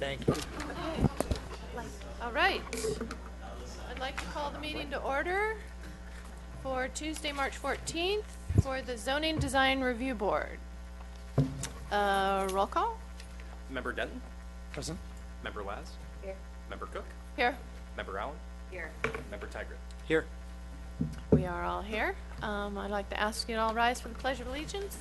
Thank you. All right. I'd like to call the meeting to order for Tuesday, March 14th for the Zoning Design Review Board. Roll call? Member Denton? Present. Member Laz? Here. Member Cook? Here. Member Allen? Here. Member Tigert? Here. We are all here. I'd like to ask you to all rise for the Pledge of Allegiance.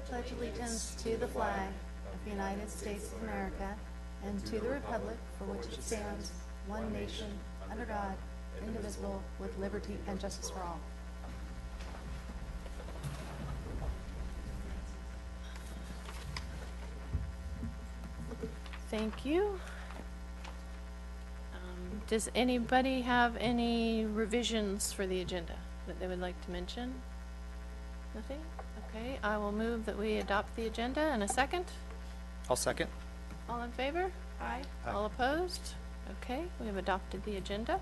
Pledge allegiance to the flag of the United States of America and to the republic for which it stands, one nation, under God, indivisible, with liberty and justice for all. Thank you. Does anybody have any revisions for the agenda that they would like to mention? Nothing? Okay, I will move that we adopt the agenda in a second. I'll second. All in favor? Aye. Aye. All opposed? Okay, we have adopted the agenda.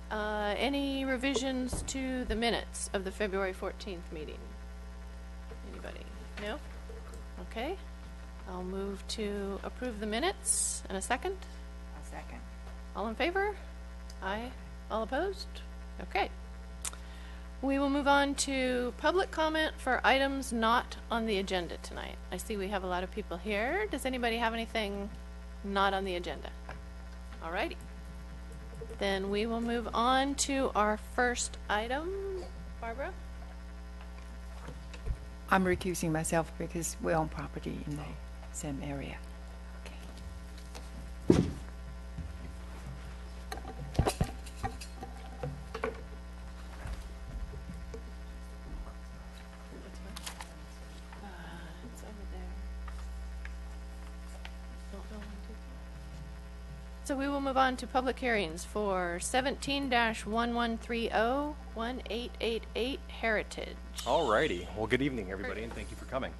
Any revisions to the minutes of the February 14th meeting? Anybody? No? Okay. I'll move to approve the minutes in a second. A second. All in favor? Aye. All opposed? Okay. We will move on to public comment for items not on the agenda tonight. I see we have a lot of people here. Does anybody have anything not on the agenda? All righty. Then we will move on to our first item. Barbara? I'm recusing myself because we own property in the same area. Okay. It's over there. Don't know when to. So we will move on to public hearings for 17-1130 1888 Heritage. Alrighty. Well, good evening, everybody, and thank you for coming.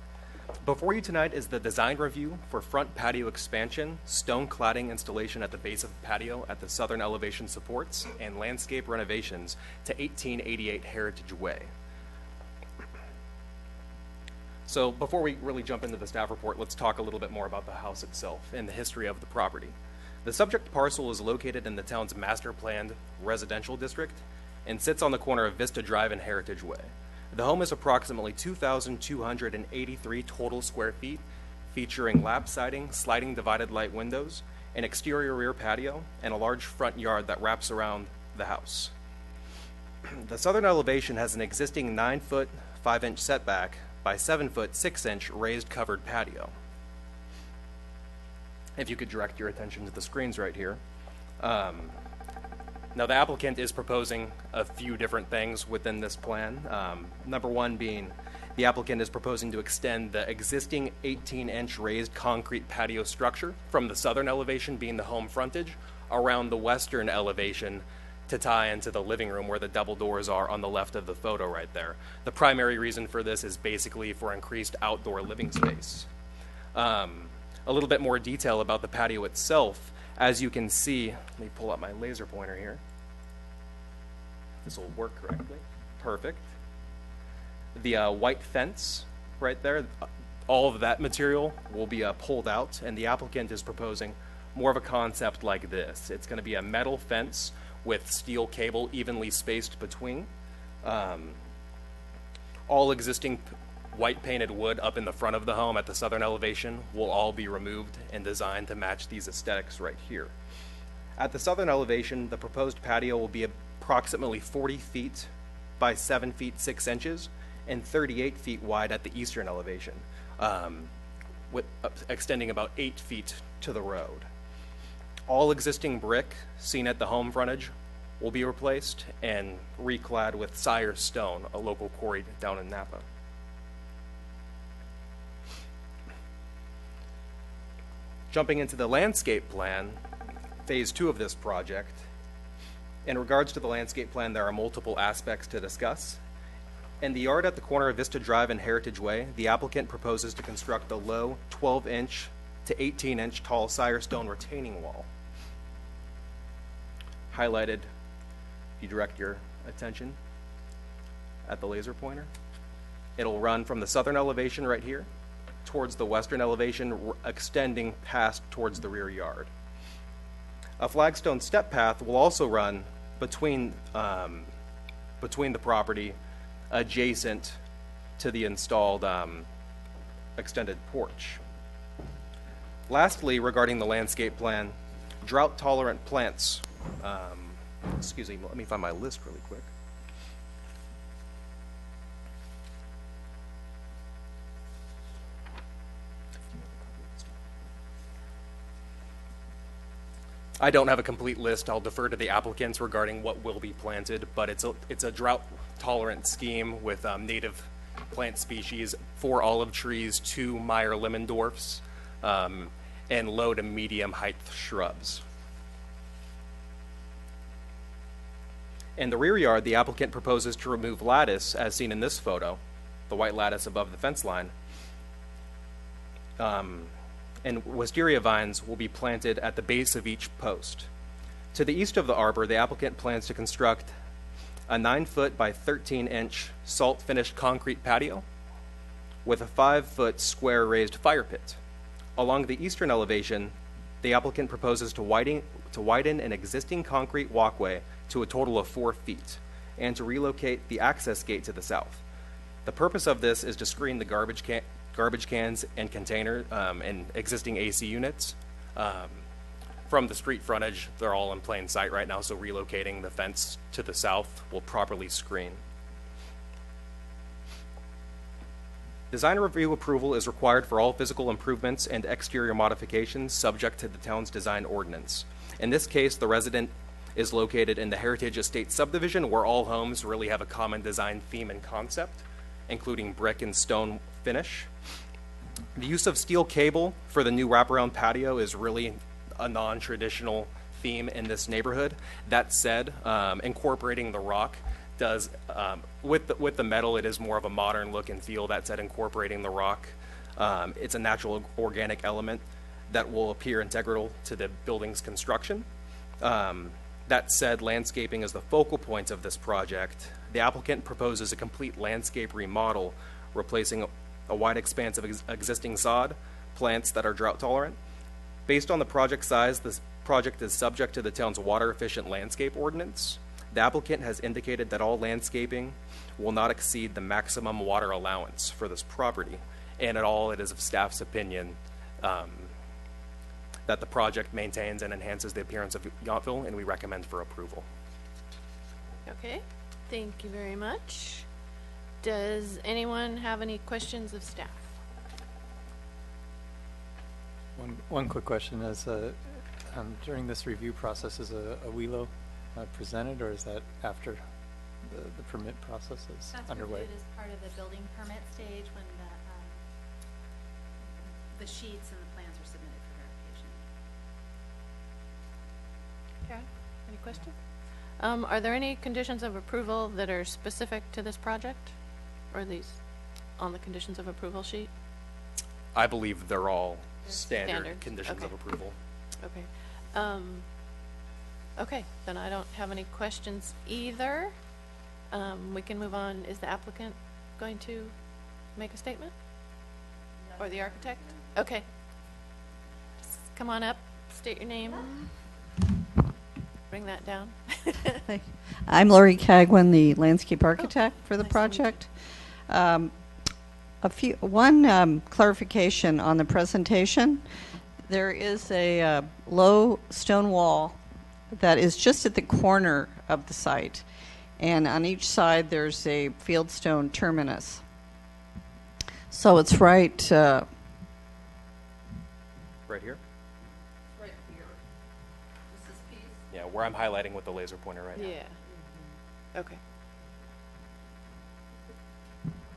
Before you tonight is the design review for front patio expansion, stone cladding installation at the base of the patio at the southern elevation supports, and landscape renovations to 1888 Heritage Way. So before we really jump into the staff report, let's talk a little bit more about the house itself and the history of the property. The subject parcel is located in the town's master planned residential district and sits on the corner of Vista Drive and Heritage Way. The home is approximately 2,283 total square feet, featuring lap siding, sliding divided light windows, an exterior rear patio, and a large front yard that wraps around the house. The southern elevation has an existing 9-foot 5-inch setback by 7-foot 6-inch raised covered patio. If you could direct your attention to the screens right here. Now, the applicant is proposing a few different things within this plan. Number one being the applicant is proposing to extend the existing 18-inch raised concrete patio structure from the southern elevation, being the home frontage, around the western elevation to tie into the living room where the double doors are on the left of the photo right there. The primary reason for this is basically for increased outdoor living space. A little bit more detail about the patio itself. As you can see, let me pull up my laser pointer here. This will work correctly. Perfect. The white fence right there, all of that material will be pulled out, and the applicant is proposing more of a concept like this. It's going to be a metal fence with steel cable evenly spaced between. All existing white painted wood up in the front of the home at the southern elevation will all be removed and designed to match these aesthetics right here. At the southern elevation, the proposed patio will be approximately 40 feet by 7 feet 6 inches and 38 feet wide at the eastern elevation, extending about 8 feet to the road. All existing brick seen at the home frontage will be replaced and reclad with Sire stone, a local quarry down in Napa. Jumping into the landscape plan, phase 2 of this project. In regards to the landscape plan, there are multiple aspects to discuss. In the yard at the corner of Vista Drive and Heritage Way, the applicant proposes to construct a low 12-inch to 18-inch tall Sire stone retaining wall. Highlighted, if you direct your attention at the laser pointer. It'll run from the southern elevation right here towards the western elevation, extending past towards the rear yard. A flagstone step path will also run between the property adjacent to the installed extended porch. Lastly, regarding the landscape plan, drought-tolerant plants. Excuse me, let me find my list really quick. I don't have a complete list. I'll defer to the applicants regarding what will be planted, but it's a drought-tolerant scheme with native plant species, 4 olive trees, 2 Meyer Lemondorfs, and low to medium height shrubs. In the rear yard, the applicant proposes to remove lattice, as seen in this photo, the white lattice above the fence line. And wisteria vines will be planted at the base of each post. To the east of the arbor, the applicant plans to construct a 9-foot by 13-inch salt-finished concrete patio with a 5-foot square raised fire pit. Along the eastern elevation, the applicant proposes to widen an existing concrete walkway to a total of 4 feet and to relocate the access gate to the south. The purpose of this is to screen the garbage cans and container and existing AC units. From the street frontage, they're all in plain sight right now, so relocating the fence to the south will properly screen. Design review approval is required for all physical improvements and exterior modifications subject to the town's design ordinance. In this case, the resident is located in the Heritage Estate subdivision, where all homes really have a common design theme and concept, including brick and stone finish. The use of steel cable for the new wraparound patio is really a non-traditional theme in this neighborhood. That said, incorporating the rock does, with the metal, it is more of a modern look and feel. That said, incorporating the rock, it's a natural organic element that will appear integral to the building's construction. That said, landscaping is the focal point of this project. The applicant proposes a complete landscape remodel, replacing a wide expanse of existing sod, plants that are drought tolerant. Based on the project size, this project is subject to the town's water efficient landscape ordinance. The applicant has indicated that all landscaping will not exceed the maximum water allowance for this property, and at all it is of staff's opinion that the project maintains and enhances the appearance of Yountville, and we recommend for approval. Okay, thank you very much. Does anyone have any questions of staff? One quick question is, during this review process, is a WELO presented, or is that after the permit process is That's underway? reviewed as part of the building permit stage when the sheets and the plans are submitted for verification. Okay, any questions? Are there any conditions of approval that are specific to this project? Or are these on the conditions of approval sheet? I believe they're all Standard, standard conditions of okay. approval. Okay. Okay, then I don't have any questions either. We can move on. Is the applicant going to make a statement? Or the architect? Okay. Just come on up, state your name. Bring that down. I'm Lori Cagwin, the landscape architect for the nice to meet you. project. One clarification on the presentation. There is a low stone wall that is just at the corner of the site, and on each side there's a fieldstone terminus. So it's right Right here? right here. This is piece. Yeah, where I'm highlighting with the laser pointer right now. Yeah. Okay.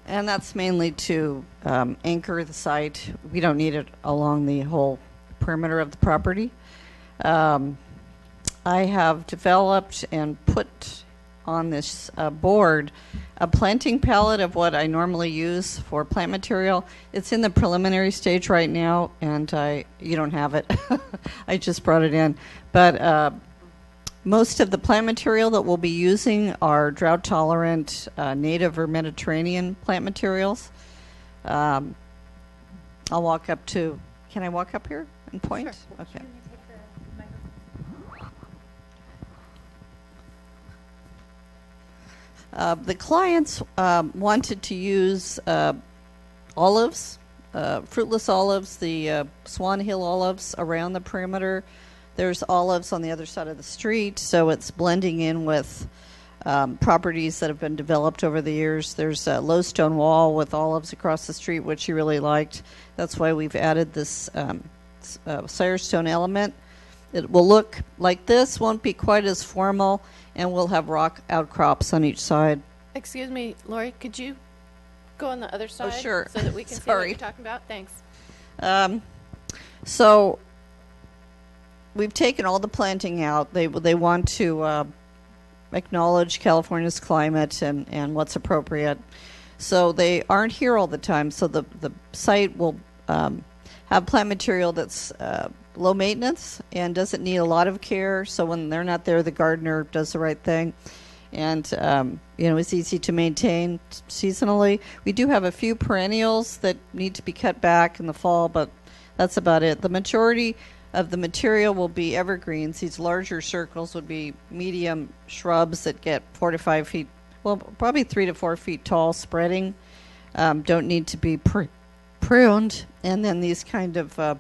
And that's mainly to anchor the site. We don't need it along the whole perimeter of the property. I have developed and put on this board a planting palette of what I normally use for plant material. It's in the preliminary stage right now, and you don't have it. I just brought it in. But Most of the plant material that we'll be using are drought-tolerant, native or Mediterranean plant materials. I'll walk up to, can I walk up here and point? Sure. Okay. The clients wanted to use olives, fruitless olives, the Swan Hill olives around the perimeter. There's olives on the other side of the street, so it's blending in with properties that have been developed over the years. There's a low stone wall with olives across the street, which he really liked. That's why we've added this Firestone element. It will look like this, won't be quite as formal, and we'll have rock outcrops on each side. Excuse me, Lori, could you go on the other side? sure. So that we can see what Sorry. you're talking about? Thanks. So we've taken all the planting out. They want to acknowledge California's climate and what's appropriate. So they aren't here all the time. So the site will have plant material that's low maintenance and doesn't need a lot of care. So when they're not there, the gardener does the right thing. And, it's easy to maintain seasonally. We do have a few perennials that need to be cut back in the fall, but that's about it. The majority of the material will be evergreens. These larger circles would be medium shrubs that get 4 to 5 feet, well, probably 3 to 4 feet tall, spreading. Don't need to be pruned. And then these kind of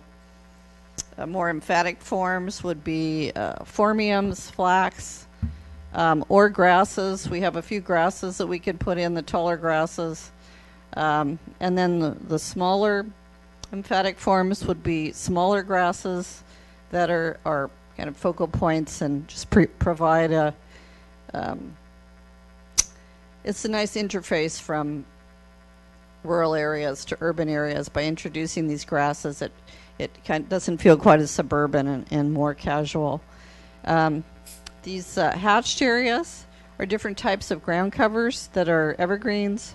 more emphatic forms would be phormiums, flax, or grasses. We have a few grasses that we could put in, the taller grasses. And then the smaller emphatic forms would be smaller grasses that are kind of focal points and just provide a it's a nice interface from rural areas to urban areas by introducing these grasses. It kind of doesn't feel quite as suburban and more casual. These hatched areas are different types of ground covers that are evergreens.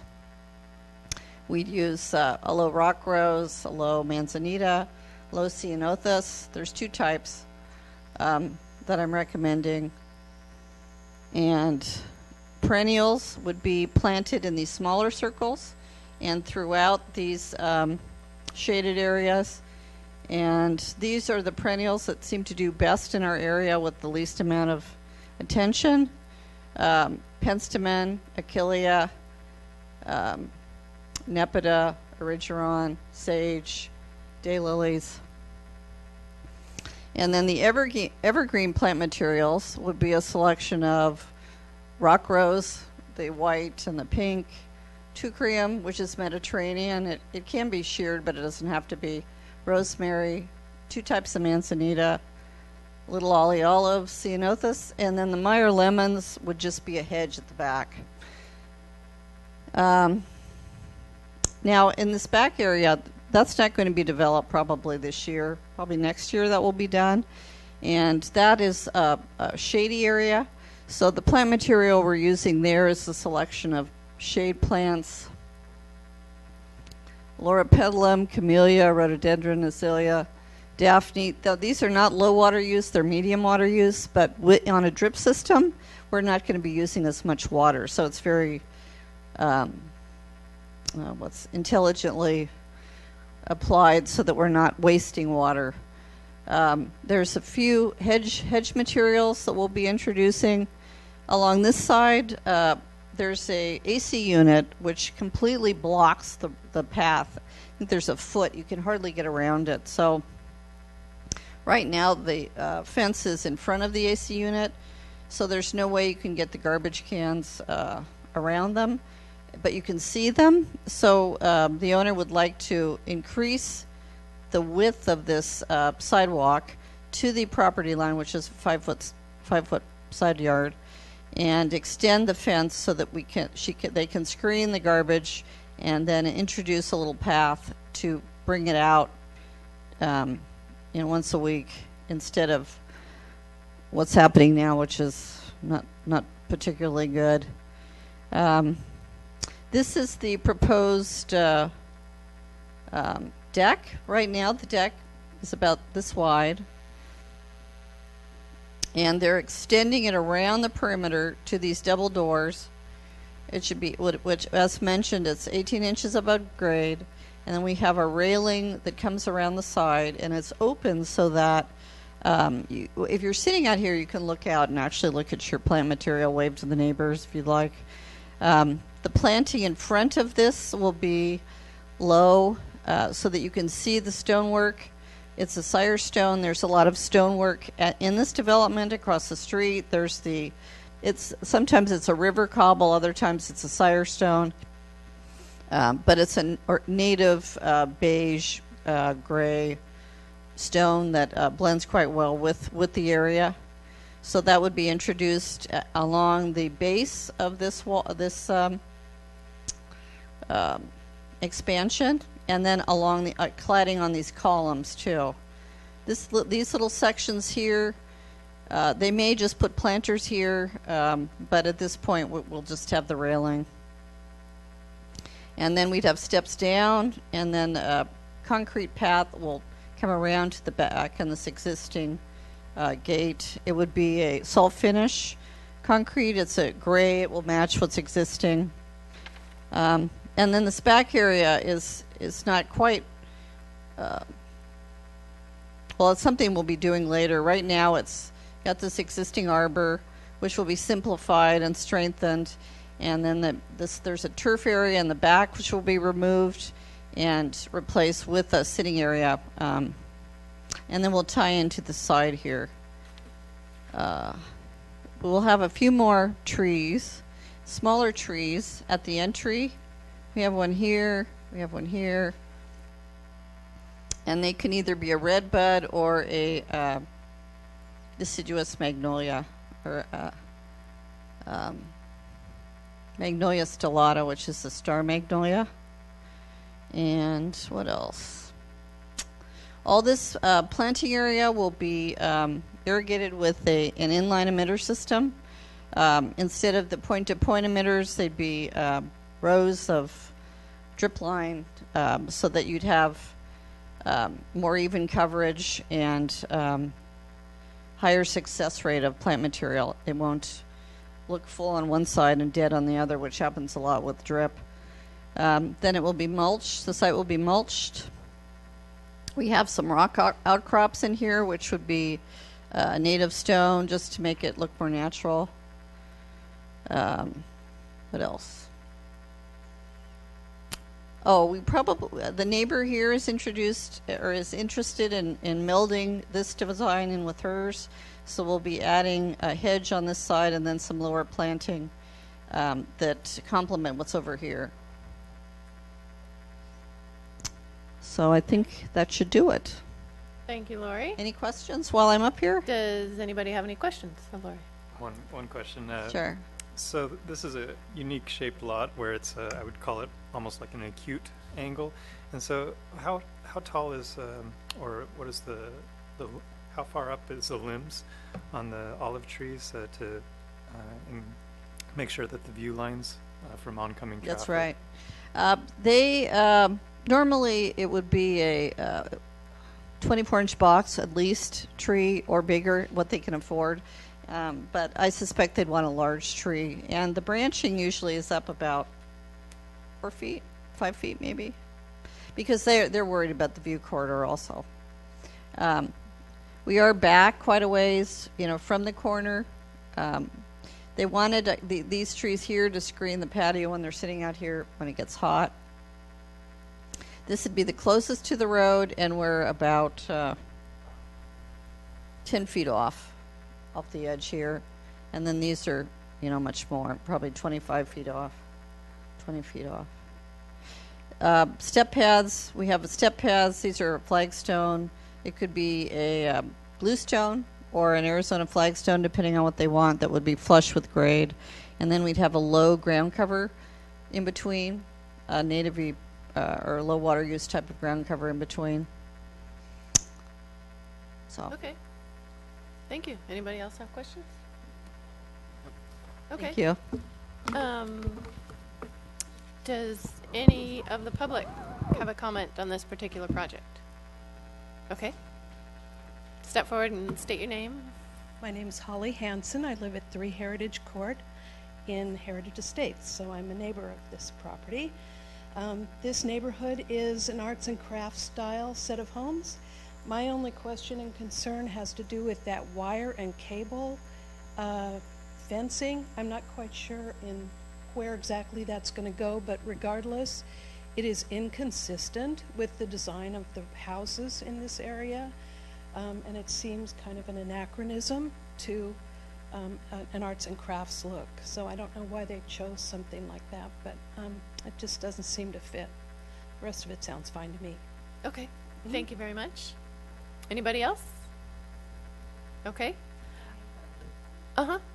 We'd use aloe rock rose, aloe manzanita, aloe ceanothus. There's 2 types that I'm recommending. And perennials would be planted in these smaller circles and throughout these shaded areas. And these are the perennials that seem to do best in our area with the least amount of attention. Penstemon, Achillea, Nepeta, Erigeron, sage, daylilies. And then the evergreen plant materials would be a selection of rock rose, the white and the pink, teucrium, which is Mediterranean. It can be sheared, but it doesn't have to be. Rosemary, 2 types of manzanita, little ollie olive, ceanothus, and then the Meyer lemons would just be a hedge at the back. Now, in this back area, that's not going to be developed probably this year. Probably next year that will be done. And that is a shady area. So the plant material we're using there is a selection of shade plants. Loropetalum, camellia, rhododendron, azalea, daphne. These are not low water use, they're medium water use, but on a drip system, we're not going to be using as much water. So it's very intelligently applied so that we're not wasting water. There's a few hedge materials that we'll be introducing. Along this side, there's a AC unit which completely blocks the path. I think there's a foot. You can hardly get around it. So right now the fence is in front of the AC unit, so there's no way you can get the garbage cans around them, but you can see them. So the owner would like to increase the width of this sidewalk to the property line, which is 5 foot side yard, and extend the fence so that they can screen the garbage and then introduce a little path to bring it out once a week instead of what's happening now, which is not particularly good. This is the proposed deck. Right now the deck is about this wide, And they're extending it around the perimeter to these double doors. It should be, which, as mentioned, it's 18 inches above grade. And then we have a railing that comes around the side, and it's open so that if you're sitting out here, you can look out and actually look at your plant material, wave to the neighbors if you'd like. The planting in front of this will be low so that you can see the stonework. It's a Sire stone. There's a lot of stonework in this development across the street. Sometimes it's a river cobble, other times it's a Sire stone. But it's a native beige gray stone that blends quite well with the area. So that would be introduced along the base of this wall, this expansion, and then along the cladding on these columns too. These little sections here, they may just put planters here, but at this point we'll just have the railing. And then we'd have steps down, and then a concrete path will come around to the back on this existing gate. It would be a salt finish concrete. It's a gray. It will match what's existing. And then this back area is not quite, well, it's something we'll be doing later. Right now it's got this existing arbor, which will be simplified and strengthened. And then there's a turf area in the back, which will be removed and replaced with a sitting area. And then we'll tie into the side here. We'll have a few more trees, smaller trees at the entry. We have one here. We have one here. And they can either be a red bud or a deciduous magnolia, or Magnolia stellata, which is the star magnolia. And what else? All this planting area will be irrigated with an inline emitter system. Instead of the point-to-point emitters, they'd be rows of drip line so that you'd have more even coverage and higher success rate of plant material. It won't look full on one side and dead on the other, which happens a lot with drip. Then it will be mulched. The site will be mulched. We have some rock outcrops in here, which would be native stone, just to make it look more natural. What else? Oh, the neighbor here is interested in melding this design in with hers. So we'll be adding a hedge on this side and then some lower planting that complement what's over here. So I think that should do it. Thank you, Lori. Any questions while I'm up here? Does anybody have any questions of Lori? One question. Sure. So this is a unique shaped lot where it's I would call it almost like an acute angle. And so how tall is or what is the how far up is the limbs on the olive trees to make sure that the view lines from oncoming traffic? That's right. They normally it would be a 24-inch box at least, tree or bigger, what they can afford. But I suspect they'd want a large tree. And the branching usually is up about 4 feet, 5 feet maybe, because they're worried about the view corridor also. We are back quite a ways, from the corner. They wanted these trees here to screen the patio when they're sitting out here when it gets hot. This would be the closest to the road, and we're about 10 feet off the edge here. And then these are, much more, probably 25 feet off, 20 feet off. Step paths, we have step paths. These are flagstone. It could be a bluestone or an Arizona flagstone, depending on what they want, that would be flush with grade. And then we'd have a low ground cover in between, a native or low water use type of ground cover in between. So. Okay. Thank you. Anybody else have questions? Okay. Thank you. Does any of the public have a comment on this particular project? Okay. Step forward and state your name. My name's Holly Hansen. I live at 3 Heritage Court in Heritage Estates, so I'm a neighbor of this property. This neighborhood is an arts and crafts style set of homes. My only question and concern has to do with that wire and cable fencing. I'm not quite sure in where exactly that's going to go, but regardless, it is inconsistent with the design of the houses in this area, and it seems kind of an anachronism to an arts and crafts look. So I don't know why they chose something like that, but it just doesn't seem to fit. The rest of it sounds fine to me. Okay, thank you very much. Anybody else? Okay.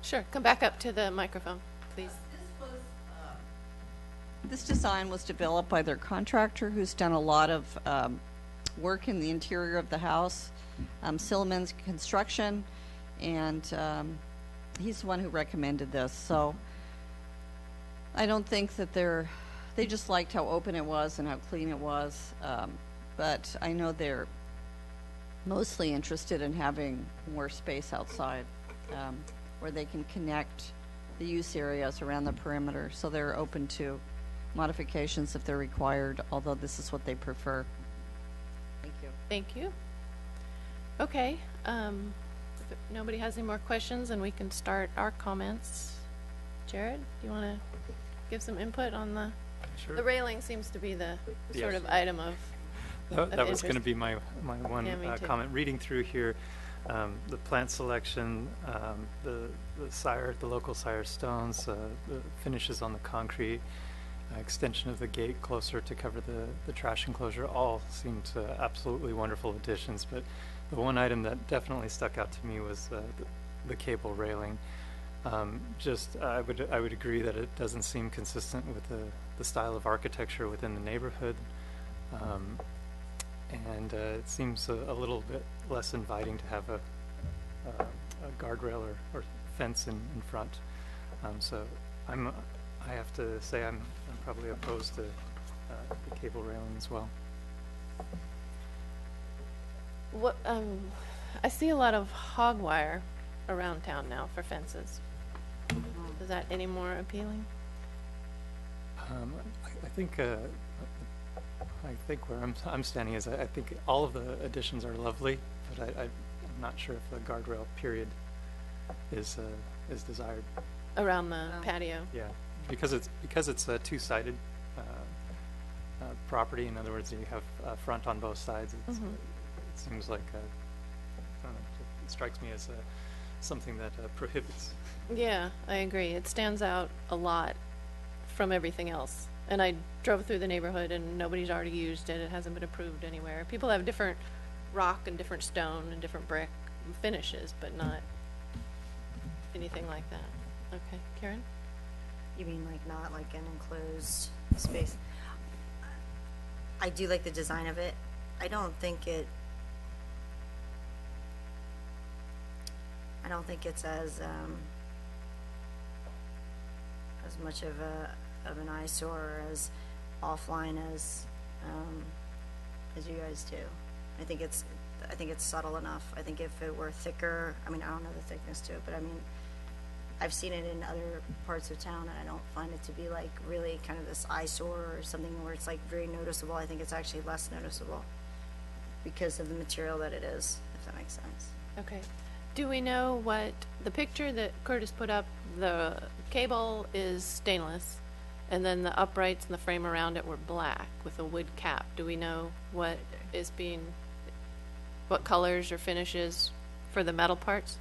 Sure. Come back up to the microphone, please. This design was developed by their contractor who's done a lot of work in the interior of the house, Silliman's Construction, and he's the one who recommended this. So I don't think that they just liked how open it was and how clean it was, but I know they're mostly interested in having more space outside where they can connect the use areas around the perimeter, so they're open to modifications if they're required, although this is what they prefer. Thank you. Thank you. Okay. If nobody has any more questions, then we can start our comments. Jared, do you want to give some input on the Sure. the railing? Seems to be the sort Yes. of item of That was going to interest. be my one Yeah, me too. comment. Reading through here, the plant selection, the local sire stones, the finishes on the concrete, extension of the gate closer to cover the trash enclosure, all seemed absolutely wonderful additions. But the one item that definitely stuck out to me was the cable railing. I would agree that it doesn't seem consistent with the style of architecture within the neighborhood. And it seems a little bit less inviting to have a guardrail or fence in front. So I have to say I'm probably opposed to the cable railing as well. What I see a lot of hog wire around town now for fences. Is that any more appealing? I think where I'm standing is I think all of the additions are lovely, but I'm not sure if the guardrail period is desired. Around the patio. Yeah, because it's a two-sided property. In other words, you have front on both sides. It seems like I don't know, it strikes me as something that prohibits. Yeah, I agree. It stands out a lot from everything else. And I drove through the neighborhood and nobody's already used it. It hasn't been approved anywhere. People have different rock and different stone and different brick finishes, but not anything like that. Okay, Karen? You mean like not like an enclosed space? I do like the design of it. I don't think it's as much of an eyesore or as offline as you guys do. I think it's subtle enough. I think if it were thicker, I mean, I don't know the thickness to it, but I mean, I've seen it in other parts of town, and I don't find it to be like really kind of this eyesore or something where it's like very noticeable. I think it's actually less noticeable because of the material that it is, if that makes sense. Okay. Do we know what the picture that Curtis put up, the cable is stainless, and then the uprights and the frame around it were black with a wood cap. Do we know what colors or finishes for the metal parts?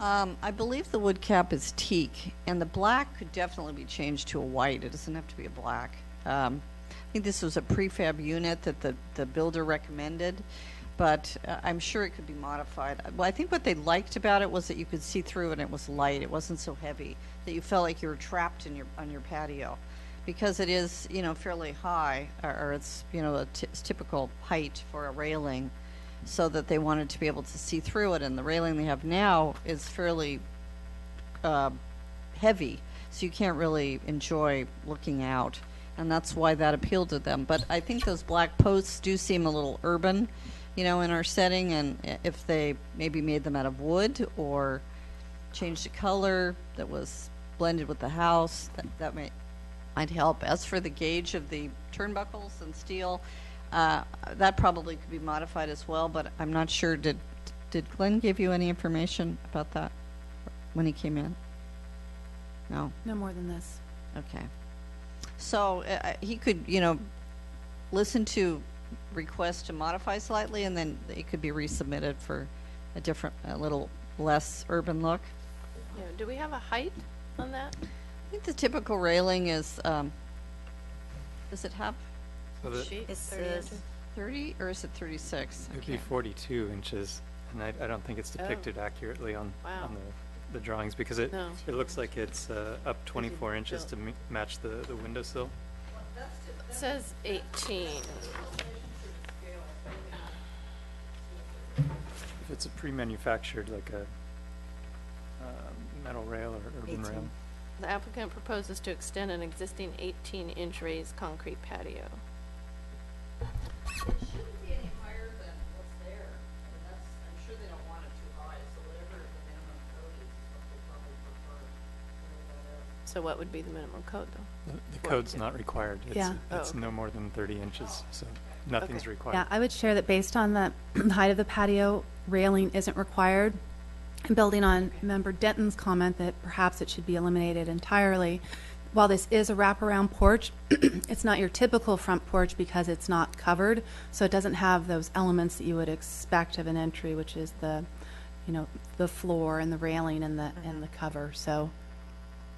I believe the wood cap is teak, and the black could definitely be changed to a white. It doesn't have to be a black. I think this was a prefab unit that the builder recommended, but I'm sure it could be modified. Well, I think what they liked about it was that you could see through and it was light. It wasn't so heavy that you felt like you were trapped on your patio, because it is, fairly high, or it's, it's typical height for a railing, so that they wanted to be able to see through it. And the railing they have now is fairly heavy, so you can't really enjoy looking out, and that's why that appealed to them. But I think those black posts do seem a little urban you know, in our setting, and if they maybe made them out of wood or changed the color that was blended with the house, that might help. As for the gauge of the turnbuckles and steel, that probably could be modified as well, but I'm not sure. Did Glenn give you any information about that when he came in? No? No more than this. Okay. So he could, you know, listen to requests to modify slightly, and then it could be resubmitted for a little less urban look. Yeah, do we have a height on that? I think the typical railing is, does it have So the, Sheet, It 30 says- inches? 30 or is it 36? it'd be 42 inches, and I don't think it's depicted accurately on Wow. the drawings, because it No. it looks like it's up 24 inches to match the windowsill. It says 18. If it's a pre-manufactured, like a metal rail or urban 18. rail. The applicant proposes to extend an existing 18-inch raised concrete patio. It shouldn't be any higher than what's there. I'm sure they don't want it too high, so whatever the minimum code is what they probably prefer. So what would be the minimum code, though? The code's not required. It's, Yeah. it's Oh, okay. no more than 30 inches, so nothing's Okay. required. Yeah, I would share that based on the height of the patio, railing isn't required. And building on Member Denton's comment that perhaps it should be eliminated entirely, while this is a wraparound porch, it's not your typical front porch because it's not covered, so it doesn't have those elements that you would expect of an entry, which is the, you know, the floor and the railing and the cover. So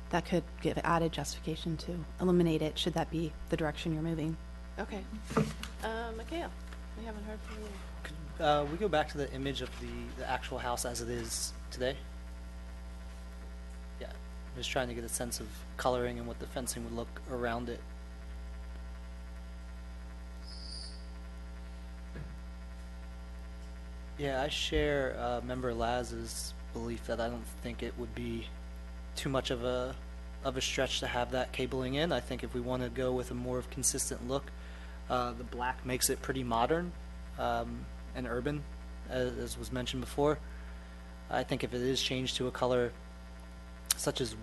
that could give added justification to eliminate it, should that be the direction you're moving. Okay. Mikhail, we haven't heard from you. Could we go back to the image of the actual house as it is today? Yeah, I'm just trying to get a sense of coloring and what the fencing would look around it. Yeah, I share Member Laz's belief that I don't think it would be too much of a stretch to have that cabling in. I think if we want to go with a more of consistent look, the black makes it pretty modern and urban, as was mentioned before. I think if it is changed to a color such as,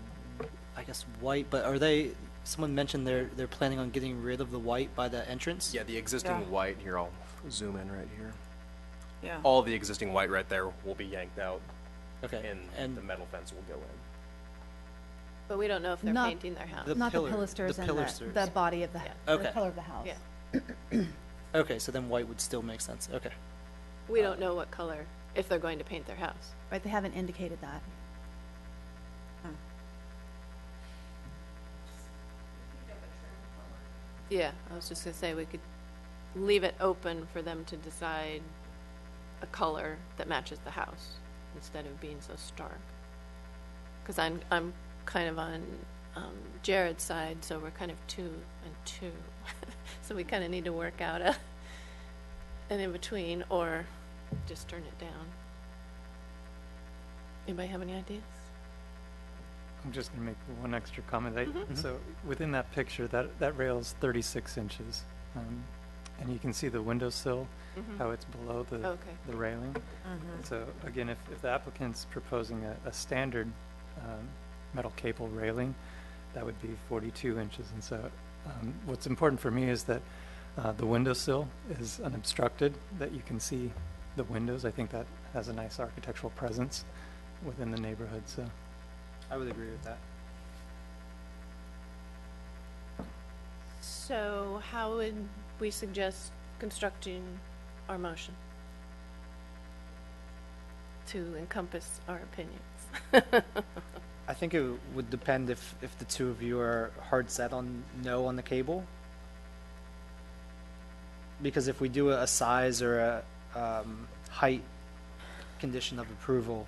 I guess, white, but someone mentioned they're planning on getting rid of the white by the entrance? Yeah, the existing white, here, I'll zoom in right here. Yeah. All the existing white right there will be yanked out, Okay, and the metal fence will go in. But we don't know if they're Not- painting their house. The Not pillar- the pilasters the and pilasters. the body of the, Yeah. the Okay. color of the house. Yeah. Okay, so then white would still make sense. Okay. We don't know what color, if they're going to paint their house. Right, they haven't indicated that. Yeah, I was just gonna say, we could leave it open for them to decide a color that matches the house, instead of being so stark. Because I'm kind of on Jared's side, so we're kind of 2 and 2. So we kind of need to work out an in-between, or just turn it down. Anybody have any ideas? I'm just going to make one extra comment. So within that picture, that rail is 36 inches. And you can see the windowsill, how it's below Okay. the railing. So again, if the applicant's proposing a standard metal cable railing, that would be 42 inches. And so what's important for me is that the windowsill is unobstructed, that you can see the windows. I think that has a nice architectural presence within the neighborhood. So I would agree with that. So how would we suggest constructing our motion to encompass our opinions? I think it would depend if the two of you are hard set on no on the cable. Because if we do a size or a height condition of approval,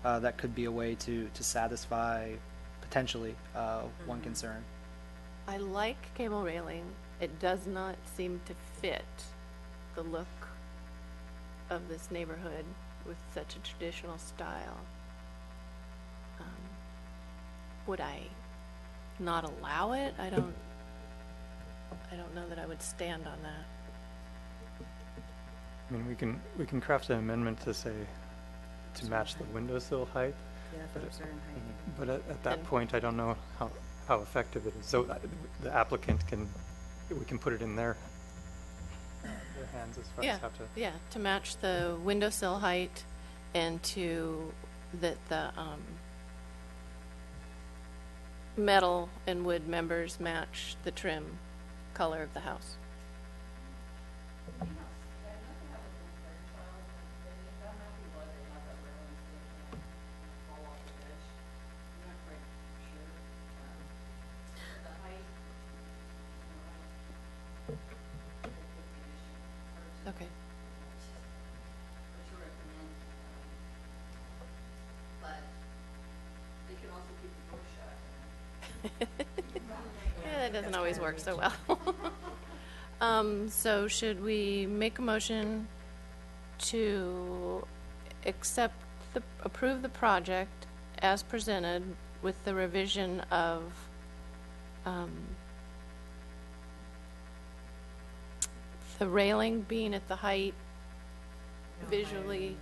that could be a way to satisfy potentially one concern. I like cable railing. It does not seem to fit the look of this neighborhood with such a traditional style. Would I not allow it? I don't know that I would stand on that. I mean, we can craft an amendment to say, to match the windowsill height, Yeah, But those are in height. but at that And- point, I don't know how effective it is. So the applicant we can put it in their hands as far Yeah, as how to. yeah, to match the windowsill height and to, that the metal and wood members match the trim color of the house. Okay. Yeah, that doesn't always work so well. So should we make a motion to approve the project as presented with the revision of, the railing being at the height visually,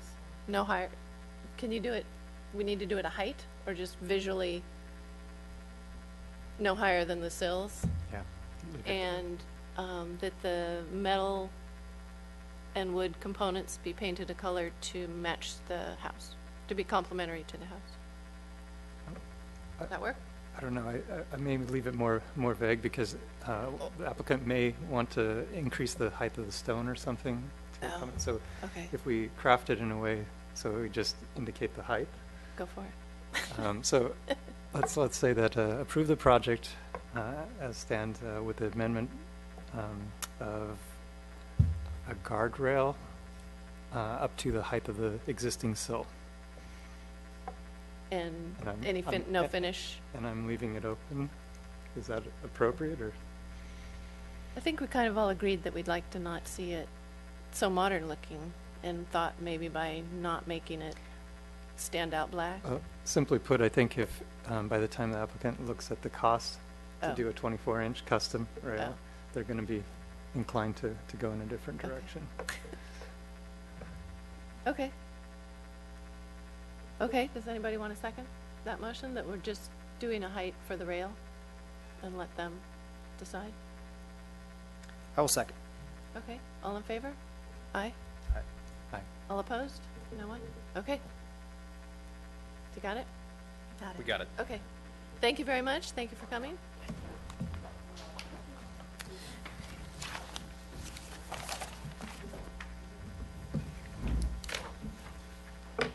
no higher, can you do it, we need to do it a height, or just visually no higher than the sills? Yeah. leave it. And that the metal and wood components be painted a color to match the house, to be complementary to the house. Does that work? I don't know, I may leave it more vague because the applicant may want to increase the height of the stone or something. To Oh. accommodate. So Okay, if we craft it in a way so we just indicate the height. go for it. So let's say that approve the project as stand with the amendment of a guardrail up to the height of the existing sill. And And I'm- any I'm- no finish? And I'm leaving it open. Is that appropriate or? I think we kind of all agreed that we'd like to not see it so modern looking, and thought maybe by not making it stand out black. Simply put, I think if by the time the applicant looks at the cost to Oh. do a 24-inch custom rail, Oh. they're going to be inclined to go in a different Okay. direction. Okay. Okay, does anybody want to second that motion, that we're just doing a height for the rail and let them decide? I will second. Okay, all in favor? Aye? Aye. All opposed? No one? Okay. You got it? We got it. Okay. Thank you very much. Thank you for coming. We'll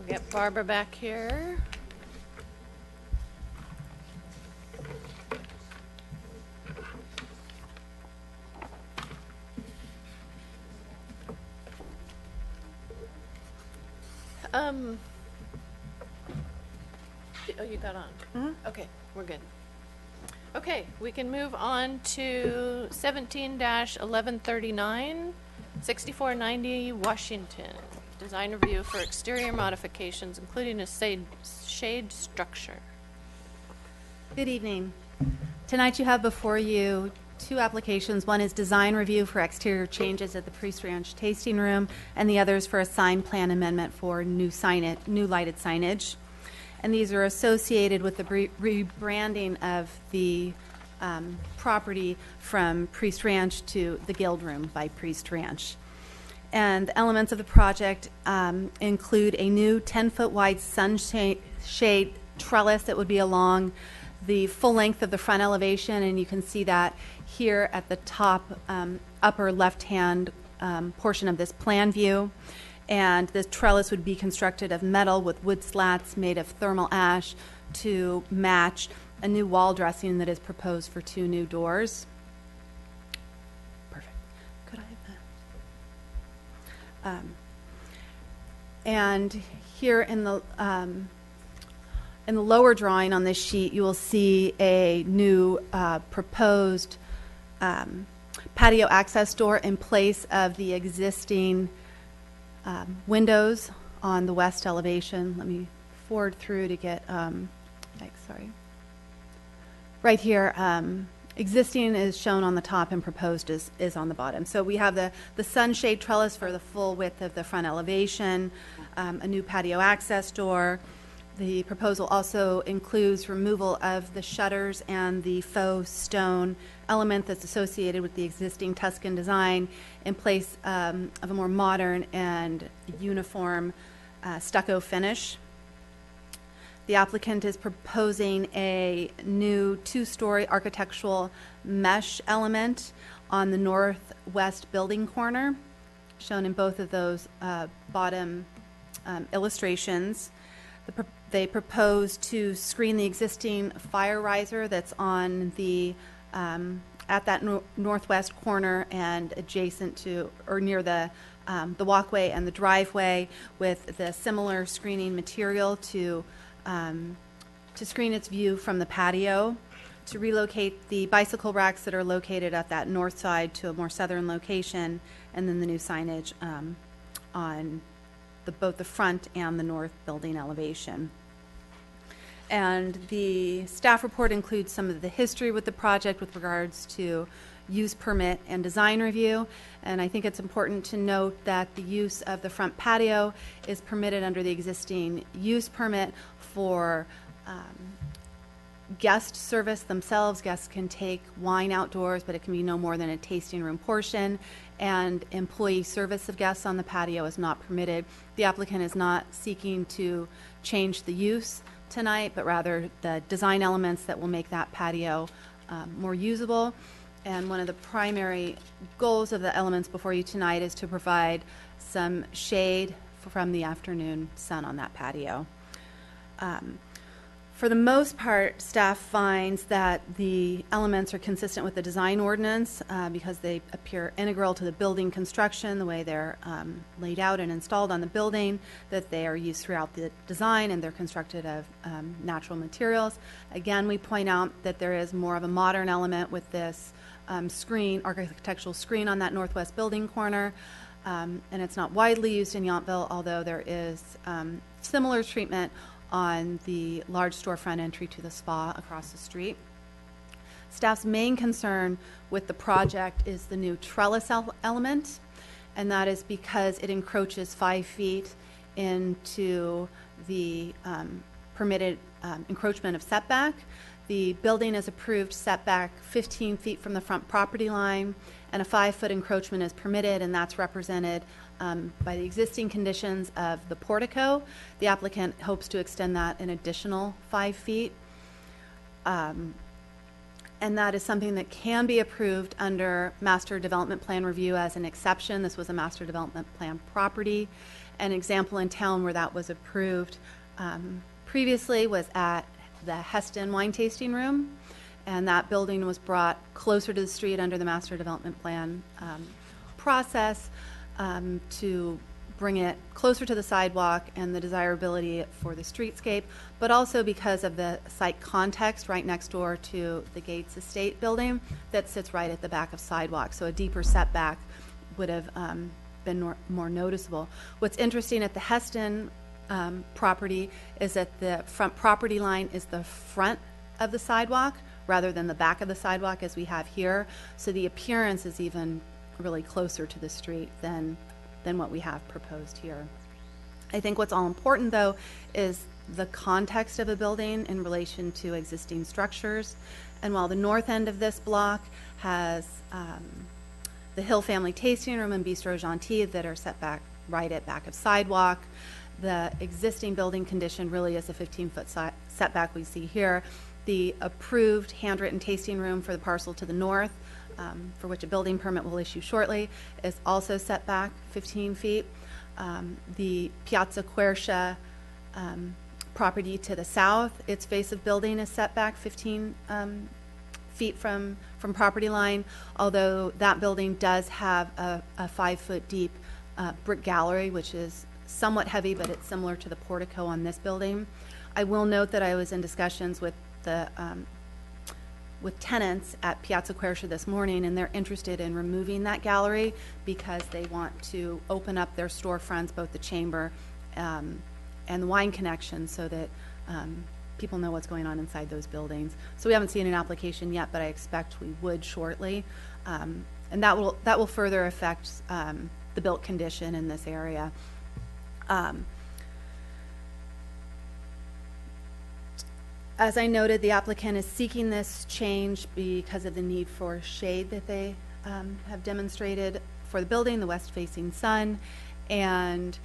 get Barbara back here. Oh, you got on? Okay, we're good. Okay, we can move on to 17-1139, 6490 Washington. Design review for exterior modifications, including a shade structure. Good evening. Tonight you have before you two applications. One is design review for exterior changes at the Priest Ranch Tasting Room, and the other is for a sign plan amendment for new lighted signage. And these are associated with the rebranding of the property from Priest Ranch to the Guild Room by Priest Ranch. And the elements of the project include a new 10-foot wide sunshade trellis that would be along the full length of the front elevation, and you can see that here at the top upper left-hand portion of this plan view. And this trellis would be constructed of metal with wood slats made of thermal ash to match a new wall dressing that is proposed for two new doors. Perfect. Could I have that? And here in the lower drawing on this sheet, you will see a new proposed patio access door in place of the existing windows on the west elevation. Let me forward through to get, sorry. Right here, Existing is shown on the top and proposed is on the bottom. So we have the sunshade trellis for the full width of the front elevation, a new patio access door. The proposal also includes removal of the shutters and the faux stone element that's associated with the existing Tuscan design in place of a more modern and uniform stucco finish. The applicant is proposing a new two-story architectural mesh element on the northwest building corner, shown in both of those bottom illustrations. They propose to screen the existing fire riser that's on the at that northwest corner and adjacent to or near the walkway and the driveway with the similar screening material to screen its view from the patio, to relocate the bicycle racks that are located at that north side to a more southern location, and then the new signage on both the front and the north building elevation. And the staff report includes some of the history with the project with regards to use permit and design review. And I think it's important to note that the use of the front patio is permitted under the existing use permit for guest service themselves. Guests can take wine outdoors, but it can be no more than a tasting room portion. And employee service of guests on the patio is not permitted. The applicant is not seeking to change the use tonight, but rather the design elements that will make that patio more usable. And one of the primary goals of the elements before you tonight is to provide some shade from the afternoon sun on that patio. For the most part, staff finds that the elements are consistent with the design ordinance because they appear integral to the building construction, the way they're laid out and installed on the building, that they are used throughout the design, and they're constructed of natural materials. Again, we point out that there is more of a modern element with this architectural screen on that northwest building corner, and it's not widely used in Yountville, although there is similar treatment on the large storefront entry to the spa across the street. Staff's main concern with the project is the new trellis element, and that is because it encroaches 5 feet into the permitted encroachment of setback. The building is approved setback 15 feet from the front property line, and a 5-foot encroachment is permitted, and that's represented by the existing conditions of the portico. The applicant hopes to extend that an additional 5 feet. And that is something that can be approved under Master Development Plan review as an exception. This was a Master Development Plan property. An example in town where that was approved previously was at the Heston Wine Tasting Room, and that building was brought closer to the street under the Master Development Plan process to bring it closer to the sidewalk and the desirability for the streetscape, but also because of the site context right next door to the Gates Estate building that sits right at the back of sidewalk. So a deeper setback would have been more noticeable. What's interesting at the Heston property is that the front property line is the front of the sidewalk rather than the back of the sidewalk as we have here. So the appearance is even really closer to the street than what we have proposed here. I think what's all important though is the context of a building in relation to existing structures. And while the north end of this block has the Hill Family Tasting Room and Bistro Gentil that are set back right at back of sidewalk, the existing building condition really is a 15-foot setback we see here. The approved handwritten tasting room for the parcel to the north, for which a building permit will issue shortly, is also set back 15 feet. The Piazza Quercia property to the south, its face of building is set back 15 feet from property line, although that building does have a 5-foot deep brick gallery, which is somewhat heavy, but it's similar to the portico on this building. I will note that I was in discussions with tenants at Piazza Quercia this morning, and they're interested in removing that gallery because they want to open up their storefronts, both the chamber and the wine connection, so that people know what's going on inside those buildings. So we haven't seen an application yet, but I expect we would shortly. And that will further affect the built condition in this area. As I noted, the applicant is seeking this change because of the need for shade that they have demonstrated for the building, the west-facing sun. And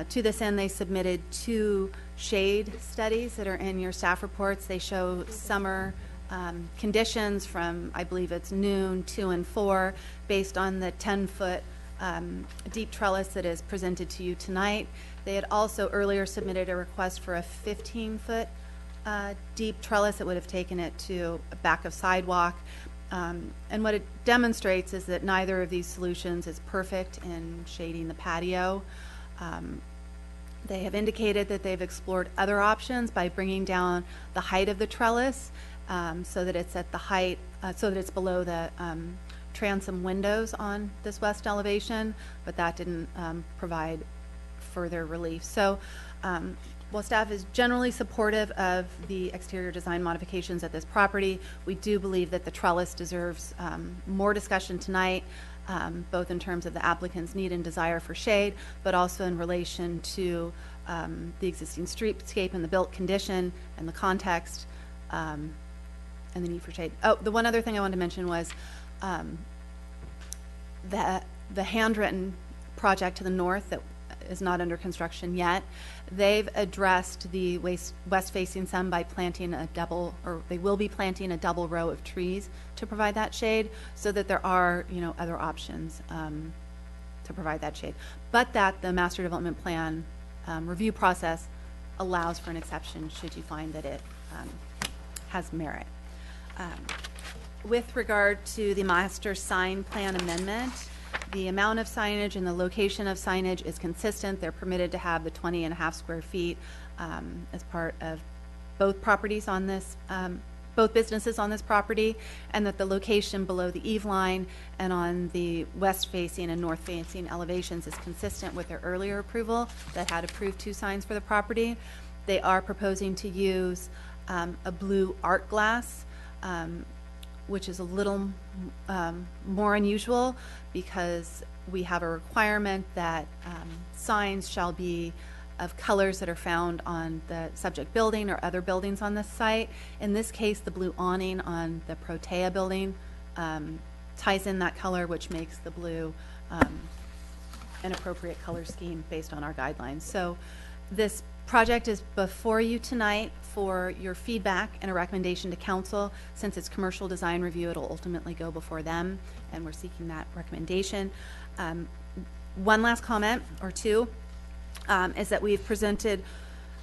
to this end, they submitted 2 shade studies that are in your staff reports. They show summer conditions from, I believe it's noon, 2 and 4, based on the 10-foot deep trellis that is presented to you tonight. They had also earlier submitted a request for a 15-foot deep trellis that would have taken it to a back of sidewalk. And what it demonstrates is that neither of these solutions is perfect in shading the patio. They have indicated that they've explored other options by bringing down the height of the trellis so that it's at the height, so that it's below the transom windows on this west elevation, but that didn't provide further relief. So while staff is generally supportive of the exterior design modifications at this property, we do believe that the trellis deserves more discussion tonight, both in terms of the applicant's need and desire for shade, but also in relation to the existing streetscape and the built condition and the context and the need for shade. Oh, the one other thing I wanted to mention was that the handwritten project to the north that is not under construction yet, they've addressed the west-facing sun by planting a double, or they will be planting a double row of trees to provide that shade, so that there are, you know, other options to provide that shade. But that the master development plan review process allows for an exception should you find that it has merit. With regard to the master sign plan amendment, the amount of signage and the location of signage is consistent. They're permitted to have the 20.5 square feet as part of both properties on this, both businesses on this property, and that the location below the eave line and on the west-facing and north-facing elevations is consistent with their earlier approval that had approved 2 signs for the property. They are proposing to use a blue art glass, which is a little more unusual because we have a requirement that signs shall be of colors that are found on the subject building or other buildings on this site. In this case, the blue awning on the Protea building ties in that color, which makes the blue an appropriate color scheme based on our guidelines. So this project is before you tonight for your feedback and a recommendation to council. Since it's commercial design review, it'll ultimately go before them, and we're seeking that recommendation. One last comment or two is that we've presented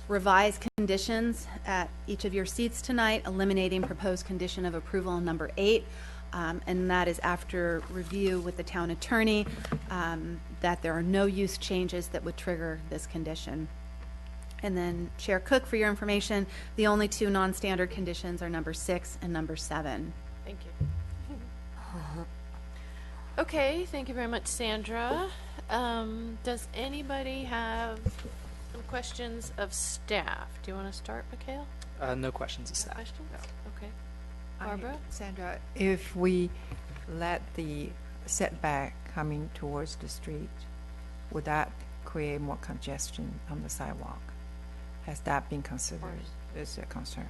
revised conditions at each of your seats tonight, eliminating proposed condition of approval number 8. And that is after review with the town attorney, that there are no use changes that would trigger this condition. And then Chair Cook, for your information, the only 2 non-standard conditions are number 6 and number 7. Thank you. Okay, thank you very much, Sandra. Does anybody have some questions of staff? Do you want to start, Mikhail? No questions of staff. Questions? Okay. Barbara? Sandra, if we let the setback coming towards the street, would that create more congestion on the sidewalk? Has that been considered as a concern?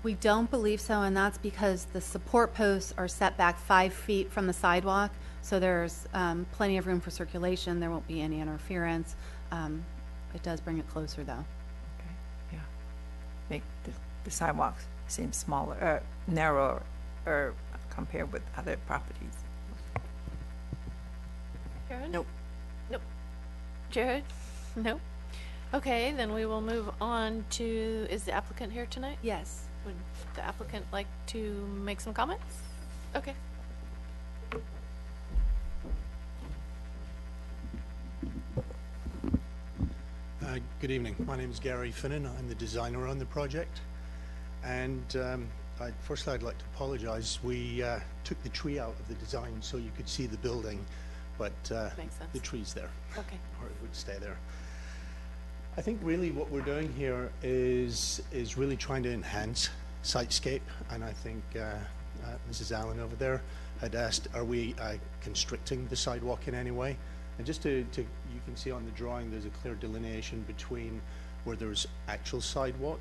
We don't believe so, and that's because the support posts are set back 5 feet from the sidewalk, so there's plenty of room for circulation. There won't be any interference. It does bring it closer, though. Okay, yeah. Make the sidewalks seem smaller, narrower compared with other properties. Karen? Nope. Nope. Jared? Nope. Okay, then we will move on to, is the applicant here tonight? Yes. Would the applicant like to make some comments? Okay. Good evening. My name is Gary Finnan. I'm the designer on the project. And firstly, I'd like to apologize. We took the tree out of the design so you could see the building, but Makes sense. the tree's there, Okay. or it would stay there. I think really what we're doing here is really trying to enhance sitescape, and I think Mrs. Allen over there had asked, are we constricting the sidewalk in any way? And just to you can see on the drawing, there's a clear delineation between where there's actual sidewalk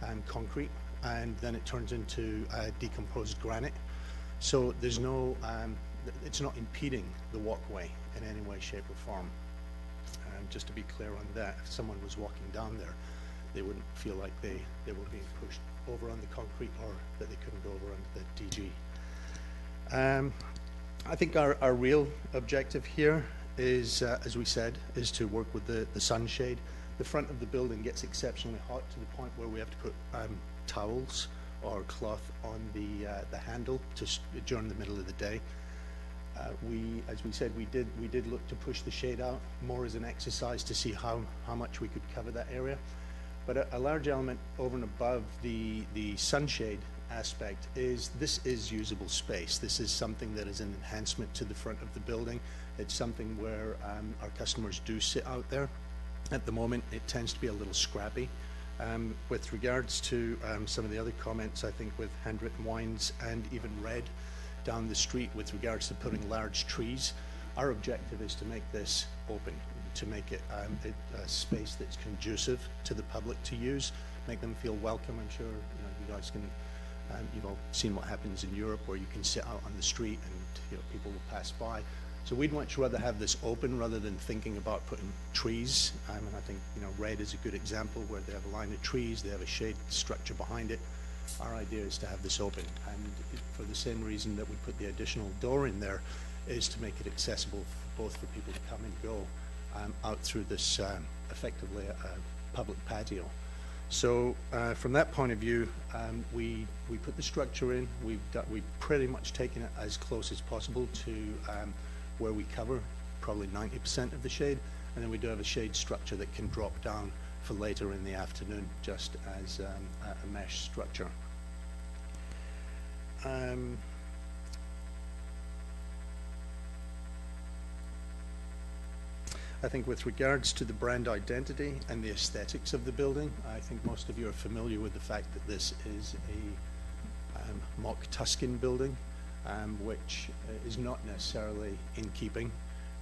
and concrete, and then it turns into decomposed granite. So there's no, it's not impeding the walkway in any way, shape, or form. Just to be clear on that, if someone was walking down there, they wouldn't feel like they were being pushed over on the concrete, or that they couldn't go over onto the DG. I think our real objective here is, as we said, is to work with the sunshade. The front of the building gets exceptionally hot to the point where we have to put towels or cloth on the handle during the middle of the day. As we said, we did look to push the shade out more as an exercise to see how much we could cover that area. But a large element over and above the sunshade aspect is this is usable space. This is something that is an enhancement to the front of the building. It's something where our customers do sit out there. At the moment, it tends to be a little scrappy. With regards to some of the other comments, I think with Handwritten Wines and even Red down the street with regards to putting large trees, our objective is to make this open, to make it a space that's conducive to the public to use, make them feel welcome. I'm sure you guys can, you've all seen what happens in Europe where you can sit out on the street and people will pass by. So we'd much rather have this open rather than thinking about putting trees. And I think Red is a good example where they have a line of trees, they have a shade structure behind it. Our idea is to have this open, and for the same reason that we put the additional door in there, is to make it accessible both for people to come and go out through this effectively a public patio. So from that point of view, we put the structure in. We've pretty much taken it as close as possible to where we cover probably 90% of the shade, and then we do have a shade structure that can drop down for later in the afternoon, just as a mesh structure. I think with regards to the brand identity and the aesthetics of the building, I think most of you are familiar with the fact that this is a mock Tuscan building, which is not necessarily in keeping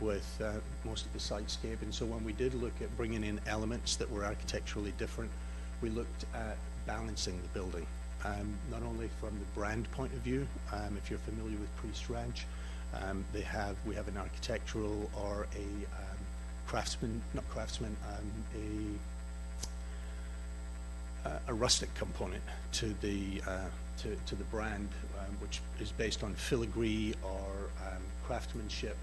with most of the sitescape. And so when we did look at bringing in elements that were architecturally different, we looked at balancing the building, not only from the brand point of view. If you're familiar with Priest Ranch, we have an architectural or a a rustic component to the brand, which is based on filigree or craftsmanship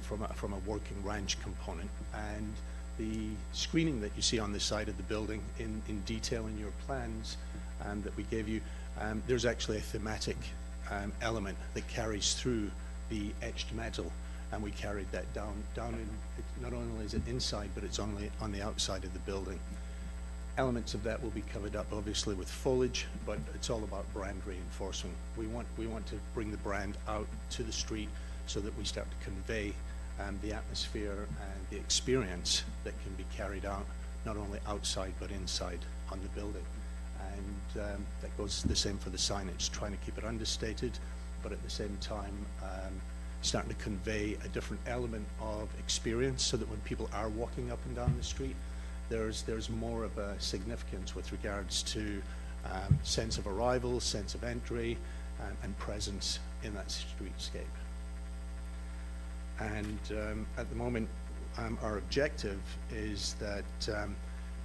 from a working ranch component. And the screening that you see on the side of the building in detail in your plans that we gave you, there's actually a thematic element that carries through the etched metal, and we carried that down in, not only is it inside, but it's only on the outside of the building. Elements of that will be covered up obviously with foliage, but it's all about brand reinforcement. We want to bring the brand out to the street so that we start to convey the atmosphere and the experience that can be carried out not only outside but inside on the building. And that goes the same for the signage, trying to keep it understated, but at the same time starting to convey a different element of experience so that when people are walking up and down the street, there's more of a significance with regards to sense of arrival, sense of entry, and presence in that streetscape. And at the moment, our objective is that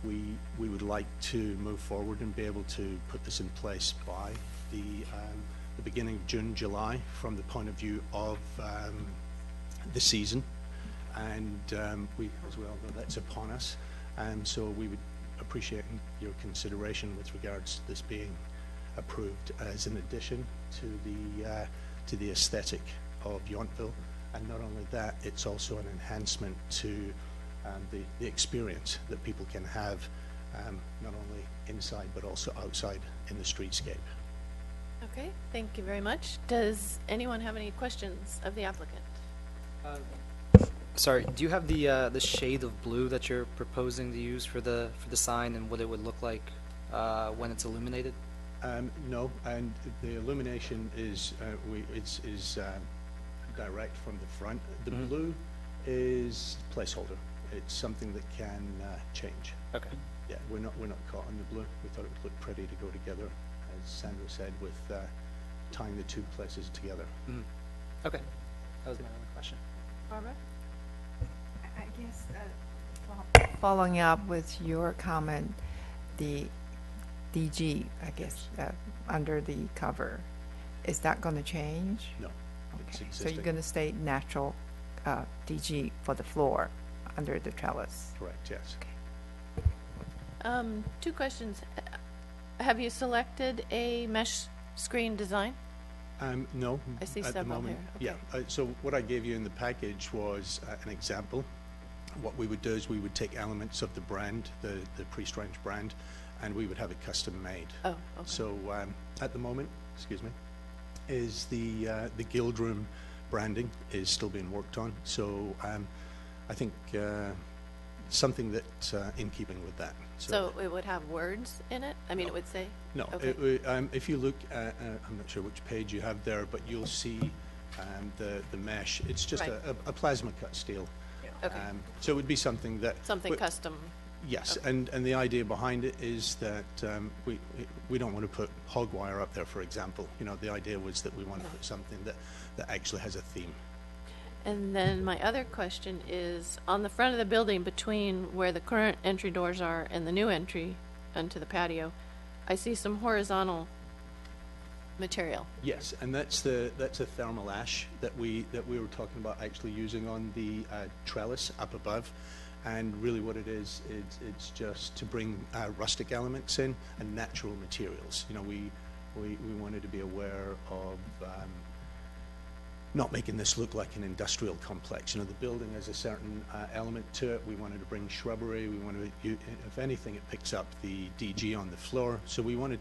we would like to move forward and be able to put this in place by the beginning of June, July, from the point of view of the season. And we, as well, know that's upon us. And so we would appreciate your consideration with regards to this being approved as an addition to the aesthetic of Yountville. And not only that, it's also an enhancement to the experience that people can have, not only inside but also outside in the streetscape. Okay, thank you very much. Does anyone have any questions of the applicant? Sorry, do you have the shade of blue that you're proposing to use for the sign and what it would look like when it's illuminated? No, and the illumination is direct from the front. The blue is placeholder. It's something that can change. Okay. Yeah, we're not caught on the blue. We thought it would look pretty to go together, as Sandra said, with tying the two places together. Okay. That was my only question. Barbara? I guess, following up with your comment, the DG, I guess, under the cover, is that going to change? No, it's Okay. So existing. you're going to stay natural DG for the floor under the trellis? Correct, yes. Two questions. Have you selected a mesh screen design? No. I see at the several moment. here. Yeah, so what I gave you in the package was an example. What we would do is we would take elements of the brand, the Pre-Strange brand, and we would have it custom made. Oh, okay. So at the moment, excuse me, is the Guild Room branding is still being worked on. So I think something that in keeping with that. So it would have words in it? I mean, it would say? No, Okay. if you look at, I'm not sure which page you have there, but you'll see the mesh. It's just Right. a plasma cut steel. Okay. So it would be something that... Something custom? Yes, Okay. and the idea behind it is that we don't want to put hog wire up there, for example. You know, the idea was that we want to put something that actually has a theme. And then my other question is, on the front of the building between where the current entry doors are and the new entry onto the patio, I see some horizontal material. Yes, and that's a thermal ash that we were talking about actually using on the trellis up above. And really what it is, it's just to bring rustic elements in and natural materials. You know, we wanted to be aware of not making this look like an industrial complex. You know, the building has a certain element to it. We wanted to bring shrubbery. We wanted to, if anything, it picks up the DG on the floor. So we wanted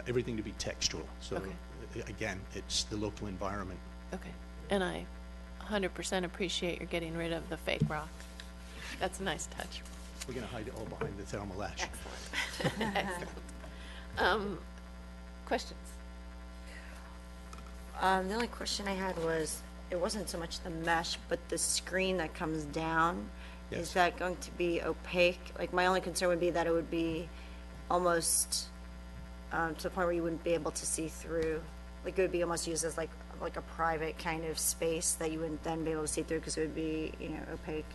everything to be textural. So Okay. Again, it's the local environment. Okay. And I 100% appreciate you're getting rid of the fake rock. That's a nice touch. We're going to hide it all behind the thermal ash. Excellent. Excellent. Questions? The only question I had was, it wasn't so much the mesh, but the screen that comes down. Yes. Is that going to be opaque? Like, my only concern would be that it would be almost to the point where you wouldn't be able to see through. Like, it would be almost used as like a private kind of space that you wouldn't then be able to see through because it would be, opaque.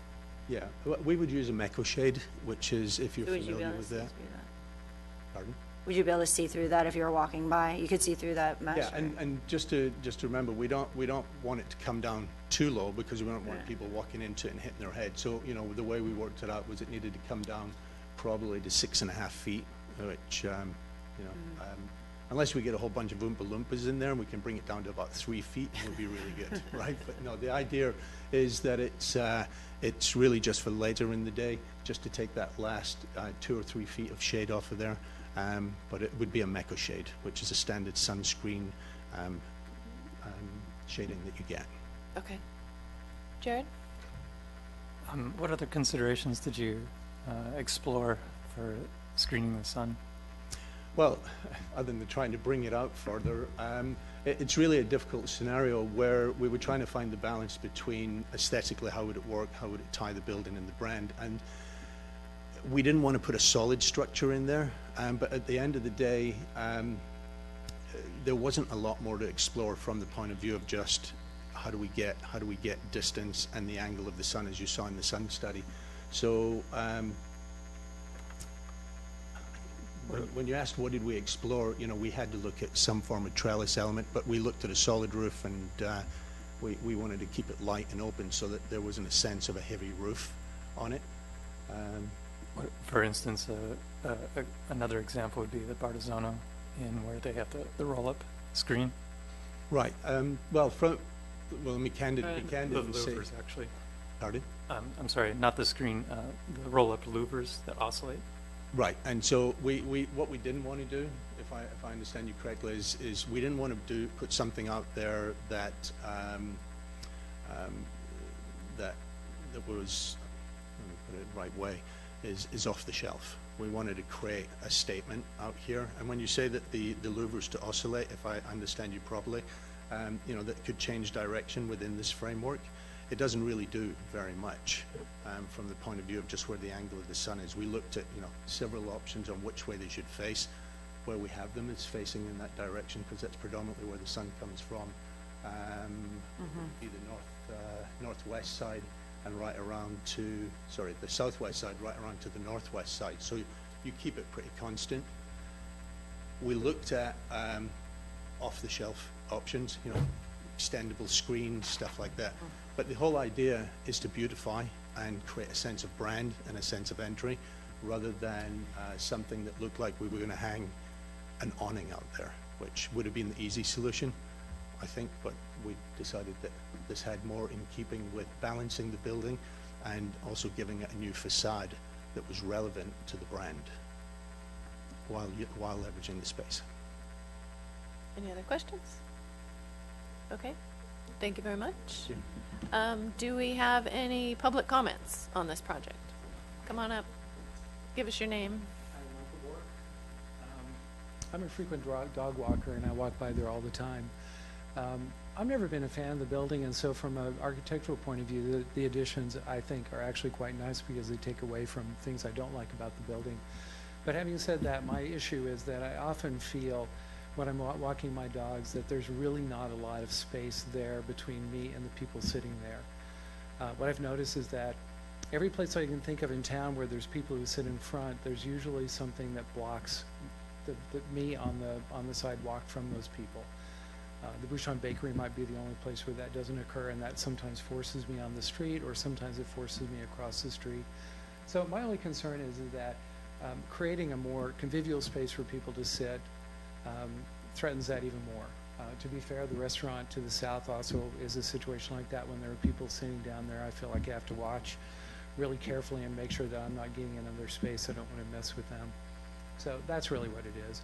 Yeah, we would use a Mecho shade, which is, if you're So would you be familiar able to with see that. through that? Pardon? Would you be able to see through that if you were walking by? You could see through that mesh? Yeah, or- and just to remember, we don't want it to come down too low because we don't want Yeah. people walking into it and hitting their head. So, the way we worked it out was it needed to come down probably to 6.5 feet, which, unless we get a whole bunch of Oompa Loompas in there and we can bring it down to about 3 feet, it would be really good, right? But no, the idea is that it's really just for later in the day, just to take that last 2 or 3 feet of shade off of there. But it would be a Mecho shade, which is a standard sunscreen shading that you get. Okay. Jared? What other considerations did you explore for screening the sun? Well, other than trying to bring it out further, it's really a difficult scenario where we were trying to find the balance between aesthetically how would it work, how would it tie the building and the brand, and we didn't want to put a solid structure in there, but at the end of the day, there wasn't a lot more to explore from the point of view of just how do we get distance and the angle of the sun, as you saw in the sun study. So when you asked what did we explore, we had to look at some form of trellis element, but we looked at a solid roof, and we wanted to keep it light and open so that there wasn't a sense of a heavy roof on it. For instance, another example would be the Bartizzano Inn, where they have the roll-up screen. Right. Well, let me be candid The and say. louvers, actually. Pardon? I'm sorry, not the screen, the roll-up louvers that oscillate. Right. And so what we didn't want to do, if I understand you correctly, is we didn't want to put something out there that that that was, let me put it the right way, is off the shelf. We wanted to create a statement out here. And when you say that the louvers to oscillate, if I understand you properly, that could change direction within this framework, it doesn't really do very much from the point of view of just where the angle of the sun is. We looked at several options on which way they should face. Where we have them is facing in that direction because that's predominantly where the sun comes from. Would be the northwest side and right around to, the southwest side, right around to the northwest side. So you keep it pretty constant. We looked at off-the-shelf options, extendable screens, stuff like that. But the whole idea is to beautify and create a sense of brand and a sense of entry rather than something that looked like we were going to hang an awning out there, which would have been the easy solution, I think, but we decided that this had more in keeping with balancing the building and also giving it a new facade that was relevant to the brand while leveraging the space. Any other questions? Okay, thank you very much. Do we have any public comments on this project? Come on up, give us your name. I'm a frequent dog walker, and I walk by there all the time. I've never been a fan of the building, and so from an architectural point of view, the additions, I think, are actually quite nice because they take away from things I don't like about the building. But having said that, my issue is that I often feel when I'm walking my dogs that there's really not a lot of space there between me and the people sitting there. What I've noticed is that every place I can think of in town where there's people who sit in front, there's usually something that blocks me on the sidewalk from those people. The Bouchon Bakery might be the only place where that doesn't occur, and that sometimes forces me on the street, or sometimes it forces me across the street. So my only concern is that creating a more convivial space for people to sit threatens that even more. To be fair, the restaurant to the south also is a situation like that. When there are people sitting down there, I feel like I have to watch really carefully and make sure that I'm not getting into their space. I don't want to mess with them. So that's really what it is.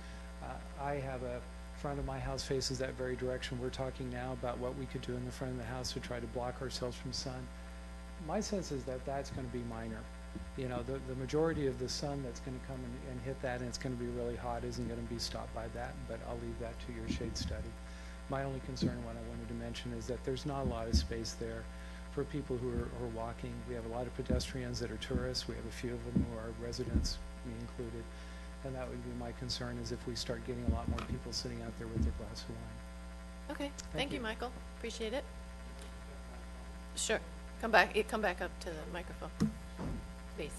I have a front of my house faces that very direction. We're talking now about what we could do in the front of the house to try to block ourselves from sun. My sense is that that's going to be minor. The majority of the sun that's going to come and hit that, and it's going to be really hot, isn't going to be stopped by that, but I'll leave that to your shade study. My only concern, what I wanted to mention, is that there's not a lot of space there for people who are walking. We have a lot of pedestrians that are tourists. We have a few of them who are residents, me included. And that would be my concern, is if we start getting a lot more people sitting out there with their glass of wine. Okay, thank you, Michael. Appreciate it. Sure, come back up to the microphone, please.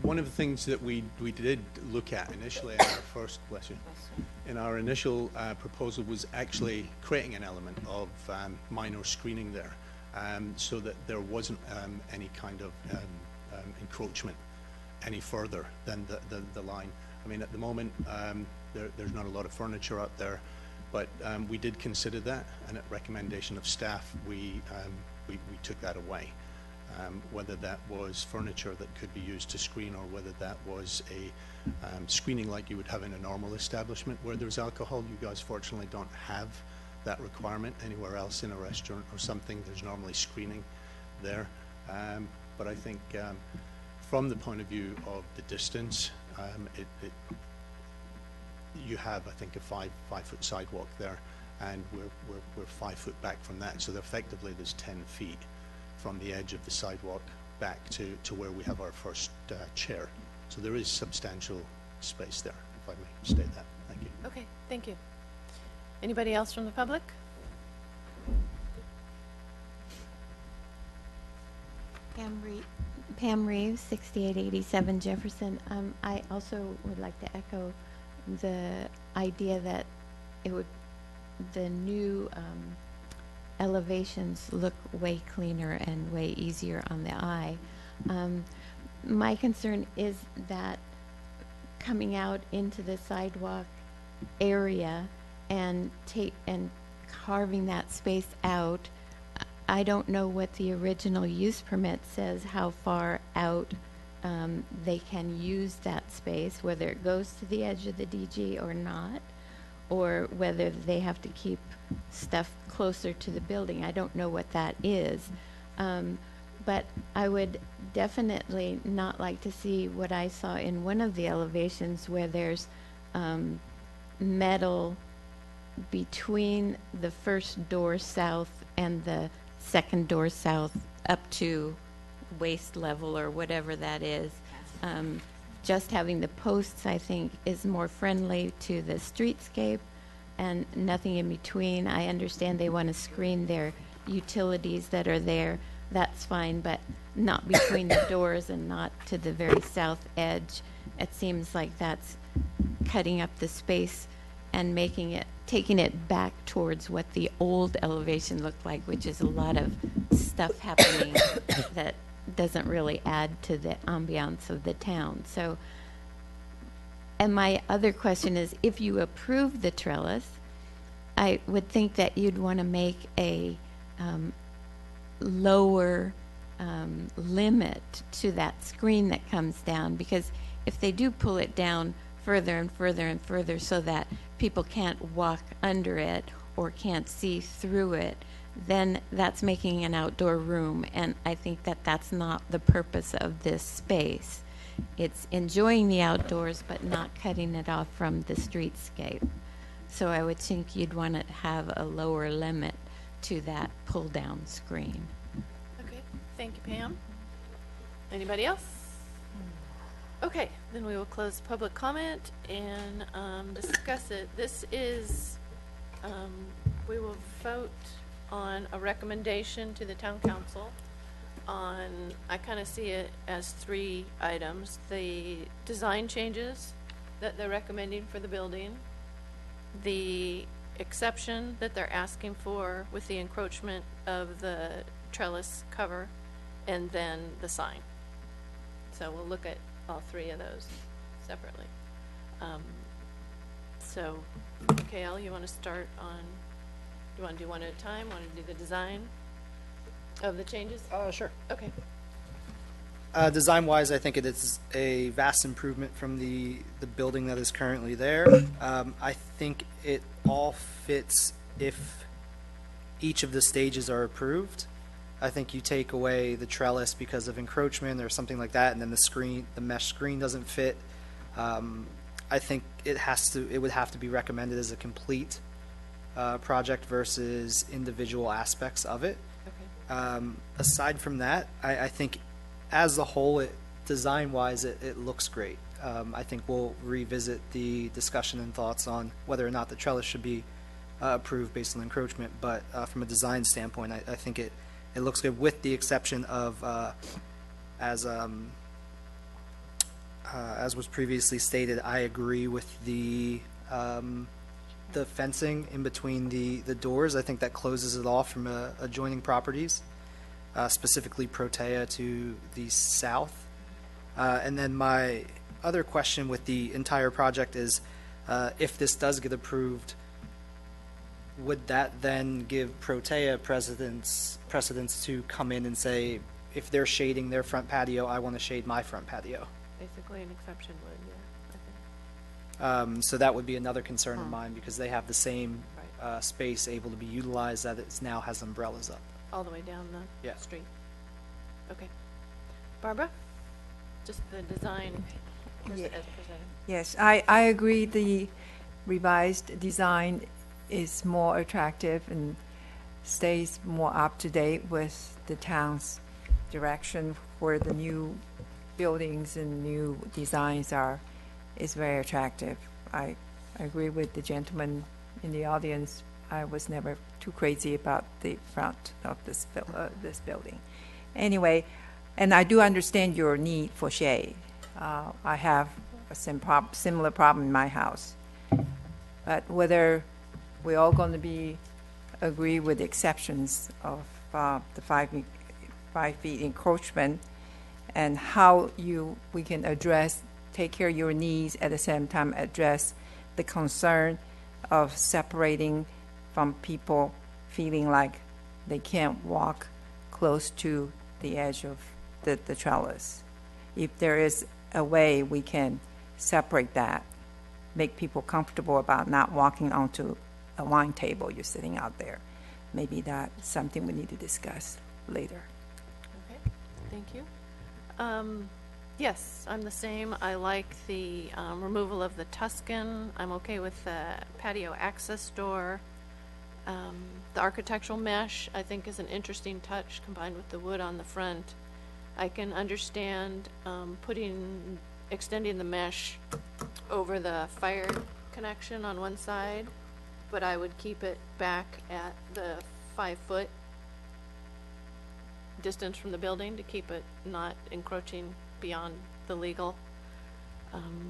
One of the things that we did look at initially in our first, in our initial proposal was actually creating an element of minor screening there, so that there wasn't any kind of encroachment any further than the line. I mean, at the moment, there's not a lot of furniture out there, but we did consider that, and at recommendation of staff, we took that away. Whether that was furniture that could be used to screen, or whether that was a screening like you would have in a normal establishment where there's alcohol. You guys fortunately don't have that requirement anywhere else in a restaurant or something. There's normally screening there, but I think from the point of view of the distance, you have, I think, a five-foot sidewalk there, and we're 5 foot back from that. So effectively, there's 10 feet from the edge of the sidewalk back to where we have our first chair. So there is substantial space there, if I may state that. Thank you. Okay, thank you. Anybody else from the public? Pam Reeves, 6887 Jefferson. I also would like to echo the idea that the new elevations look way cleaner and way easier on the eye. My concern is that coming out into the sidewalk area and carving that space out, I don't know what the original use permit says, how far out they can use that space, whether it goes to the edge of the DG or not, or whether they have to keep stuff closer to the building. I don't know what that is. But I would definitely not like to see what I saw in one of the elevations where there's metal between the first door south and the second door south up to waist level or whatever that is. Just having the posts, I think, is more friendly to the streetscape and nothing in between. I understand they want to screen their utilities that are there. That's fine, but not between the doors and not to the very south edge. It seems like that's cutting up the space and taking it back towards what the old elevation looked like, which is a lot of stuff happening that doesn't really add to the ambiance of the town. So, and my other question is, if you approve the trellis, I would think that you'd want to make a lower limit to that screen that comes down, because if they do pull it down further and further and further so that people can't walk under it or can't see through it, then that's making an outdoor room, and I think that that's not the purpose of this space. It's enjoying the outdoors but not cutting it off from the streetscape. So I would think you'd want to have a lower limit to that pull-down screen. Okay, thank you, Pam. Anybody else? Okay, then we will close public comment and discuss it. This is, we will vote on a recommendation to the town council on, I kind of see it as 3 items. The design changes that they're recommending for the building, the exception that they're asking for with the encroachment of the trellis cover, and then the sign. So we'll look at all 3 of those separately. So, okay, Al, you want to start on, do you want to do one at a time? Want to do the design of the changes? Sure. Okay. Design-wise, I think it is a vast improvement from the building that is currently there. I think it all fits if each of the stages are approved. I think you take away the trellis because of encroachment or something like that, and then the mesh screen doesn't fit. I think it would have to be recommended as a complete project versus individual aspects of it. Okay. Aside from that, I think as a whole, design-wise, it looks great. I think we'll revisit the discussion and thoughts on whether or not the trellis should be approved based on encroachment, but from a design standpoint, I think it looks good, with the exception of, as was previously stated, I agree with the fencing in between the doors. I think that closes it off from adjoining properties, specifically Protea to the south. And then my other question with the entire project is, if this does get approved, would that then give Protea precedence to come in and say, if they're shading their front patio, I want to shade my front patio? Basically, an exception would, yeah, I think. So that would be another concern of mine, because they have the same space able to be utilized that it now has umbrellas up. All the way down the Yeah. street. Okay. Barbara? Just the design as presented. Yes, I agree the revised design is more attractive and stays more up to date with the town's direction where the new buildings and new designs are, is very attractive. I agree with the gentleman in the audience. I was never too crazy about the front of this building. Anyway, and I do understand your need for shade. I have a similar problem in my house. But whether we're all going to agree with the exceptions of the 5 feet encroachment, and how we can take care of your needs, at the same time address the concern of separating from people feeling like they can't walk close to the edge of the trellis. If there is a way we can separate that, make people comfortable about not walking onto a wine table you're sitting out there. Maybe that's something we need to discuss later. Okay, thank you. Yes, I'm the same. I like the removal of the Tuscan. I'm okay with the patio access door. The architectural mesh, I think, is an interesting touch combined with the wood on the front. I can understand extending the mesh over the fire connection on one side, but I would keep it back at the 5-foot distance from the building to keep it not encroaching beyond the legal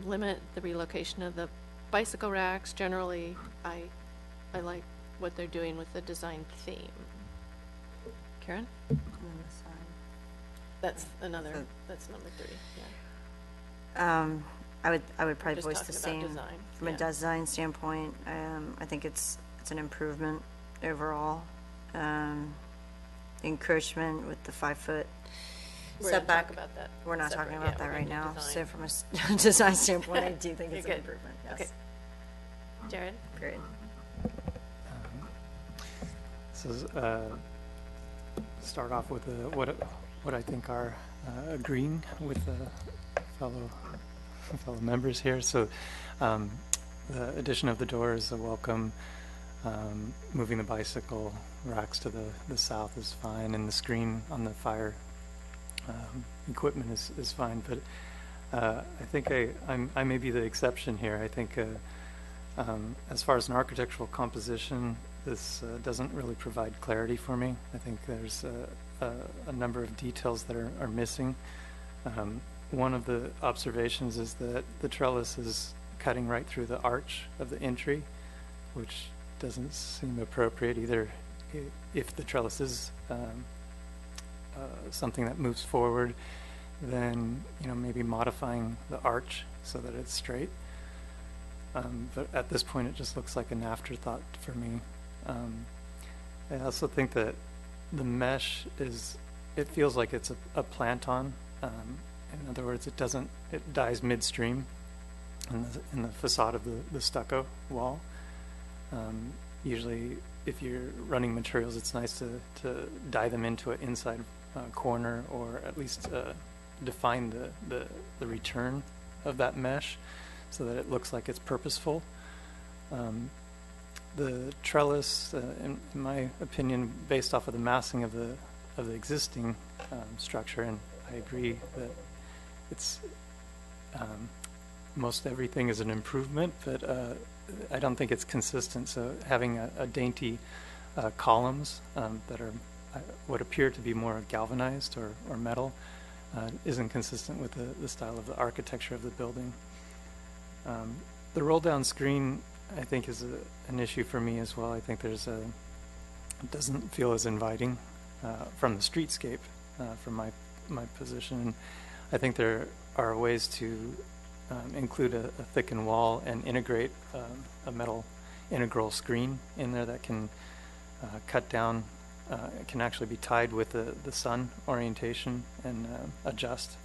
limit. The relocation of the bicycle racks, generally, I like what they're doing with the design theme. Karen? On the side. That's number 3, yeah. I would probably Just voice the talking about same. design, From a yeah. design standpoint, I think it's an improvement overall. Encroachment with the 5-foot We're gonna setback. talk about that. We're not separate. talking Yeah, about that we're right gonna do now. design. So from a design standpoint, I do think You're it's an good. improvement, yes. Okay. Jared? Period. Start off with what I think are agreeing with the fellow members here. So the addition of the door is a welcome. Moving the bicycle racks to the south is fine, and the screen on the fire equipment is fine. But I think I may be the exception here. I think as far as an architectural composition, this doesn't really provide clarity for me. I think there's a number of details that are missing. One of the observations is that the trellis is cutting right through the arch of the entry, which doesn't seem appropriate either. If the trellis is something that moves forward, then maybe modifying the arch so that it's straight. But at this point, it just looks like an afterthought for me. I also think that the mesh it feels like it's a plant-on. In other words, it dies midstream in the facade of the stucco wall. Usually, if you're running materials, it's nice to dye them into an inside corner, or at least define the return of that mesh so that it looks like it's purposeful. The trellis, in my opinion, based off of the massing of the existing structure, and I agree that it's most everything is an improvement, but I don't think it's consistent. So having a dainty columns that are what appear to be more galvanized or metal isn't consistent with the style of the architecture of the building. The roll-down screen, I think, is an issue for me as well. I think it doesn't feel as inviting from the streetscape, from my position. And I think there are ways to include a thickened wall and integrate a metal integral screen in there that can cut down. It can actually be tied with the sun orientation and adjust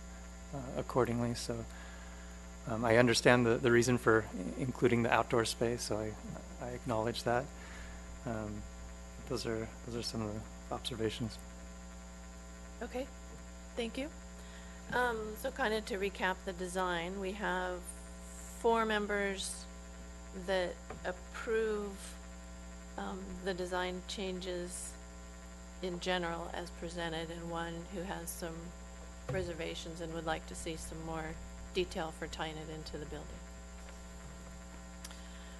accordingly. So I understand the reason for including the outdoor space, so I acknowledge that. Those are some of the observations. Okay, thank you. So kind of to recap the design, we have 4 members that approve the design changes in general as presented, and 1 who has some reservations and would like to see some more detail for tying it into the building.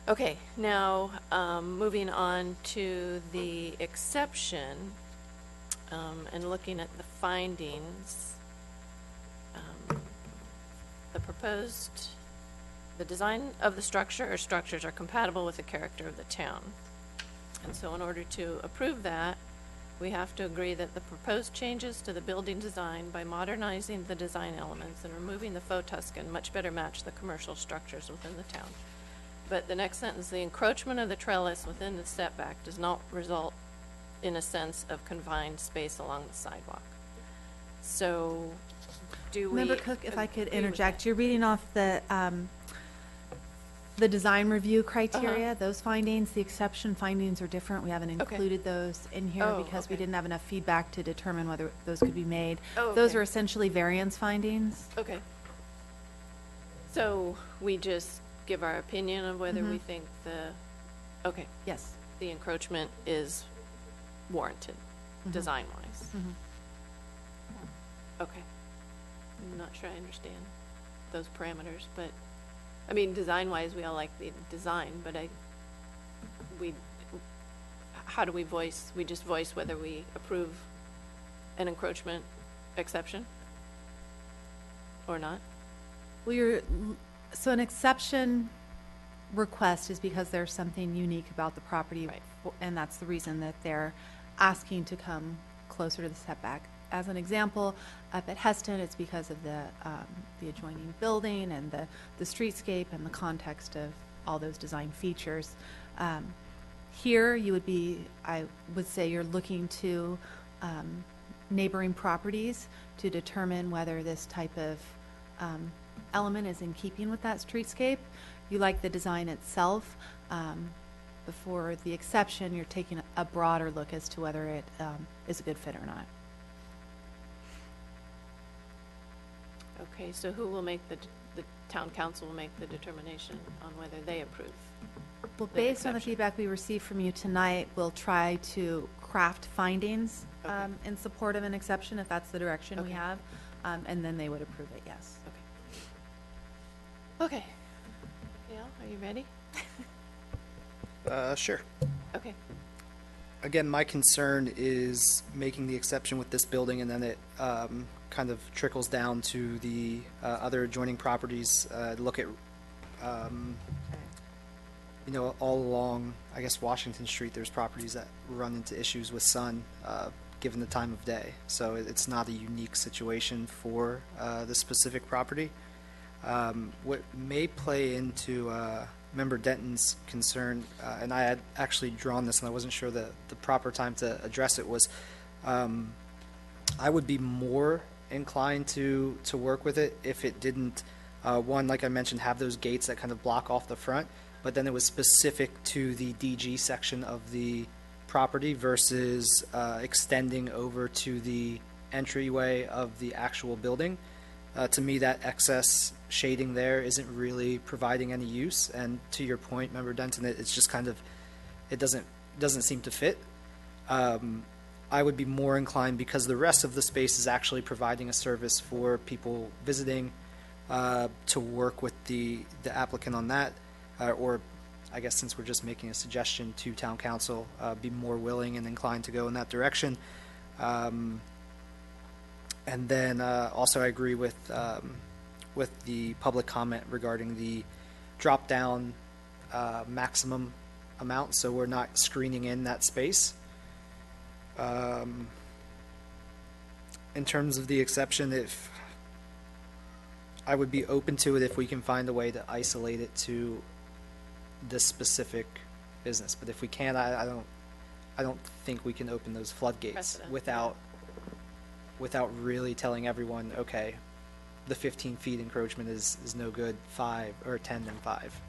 Okay, now moving on to the exception and looking at the findings. The design of the structure or structures are compatible with the character of the town. And so in order to approve that, we have to agree that the proposed changes to the building design by modernizing the design elements and removing the faux Tuscan much better match the commercial structures within the town. But the next sentence, the encroachment of the trellis within the setback does not result in a sense of confined space along the sidewalk. So do we Member Cook, if I could agree with interject, that? you're reading off the The design review criteria, those findings, the exception findings are different. We haven't Okay. included those in here Oh, because we okay. didn't have enough feedback to determine whether those could be made. Oh, Those okay. are essentially variance findings. Okay. So we just give our opinion of whether we think okay, Yes. the encroachment is warranted, design-wise. Okay. I'm not sure I understand those parameters, but, I mean, design-wise, we all like the design, but how do we voice, we just voice whether we approve an encroachment exception or not? Well, so an exception request is because there's something unique about the property. Right. And that's the reason that they're asking to come closer to the setback. As an example, up at Heston, it's because of the adjoining building and the streetscape and the context of all those design features. Here, I would say you're looking to neighboring properties to determine whether this type of element is in keeping with that streetscape. You like the design itself. Before the exception, you're taking a broader look as to whether it is a good fit or not. Okay, so who will make the town council will make the determination on whether they approve? Well, the based on the exception. feedback we received from you tonight, we'll try to craft findings Okay. in support of an exception, if that's the direction we Okay. have, and then they would approve it, yes. Okay. Gail, are you ready? Sure. Okay. Again, my concern is making the exception with this building, and then it kind of trickles down to the other adjoining properties. Look at, all along, I guess, Washington Street, there's properties that run into issues with sun, given the time of day. So it's not a unique situation for this specific property. What may play into Member Denton's concern, and I had actually drawn this and I wasn't sure the proper time to address it, was I would be more inclined to work with it if it didn't, one, like I mentioned, have those gates that kind of block off the front, but then it was specific to the DG section of the property versus extending over to the entryway of the actual building. To me, that excess shading there isn't really providing any use. And to your point, Member Denton, it's just kind of, it doesn't seem to fit. I would be more inclined, because the rest of the space is actually providing a service for people visiting, to work with the applicant on that, or I guess since we're just making a suggestion to town council, be more willing and inclined to go in that direction. And then also I agree with the public comment regarding the drop down maximum amount, so we're not screening in that space. In terms of the exception, if I would be open to it if we can find a way to isolate it to this specific business, but if we can't, I don't think we can open those floodgates Precedent. without really telling everyone, okay, the 15 feet encroachment is no good, 5 or 10 and 5.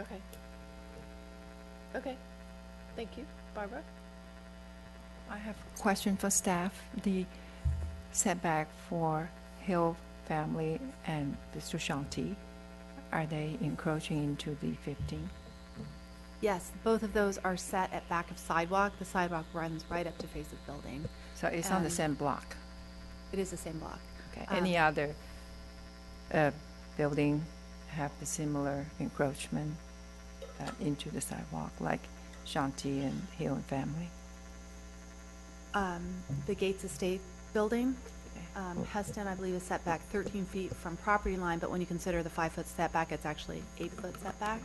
Okay. Okay. Thank you. Barbara? I have a question for staff. The setback for Hill family and Mr. Shanti, are they encroaching into the 15? Yes, both of those are set at back of sidewalk. The sidewalk runs right up to face of building. So it's on the And- same block? It is the same block. Okay. Any other building have the similar encroachment into the sidewalk, like Shanti and Hill and family? The Gates Estate building, Heston, I believe, is set back 13 feet from property line, but when you consider the 5-foot setback, it's actually 8-foot setback.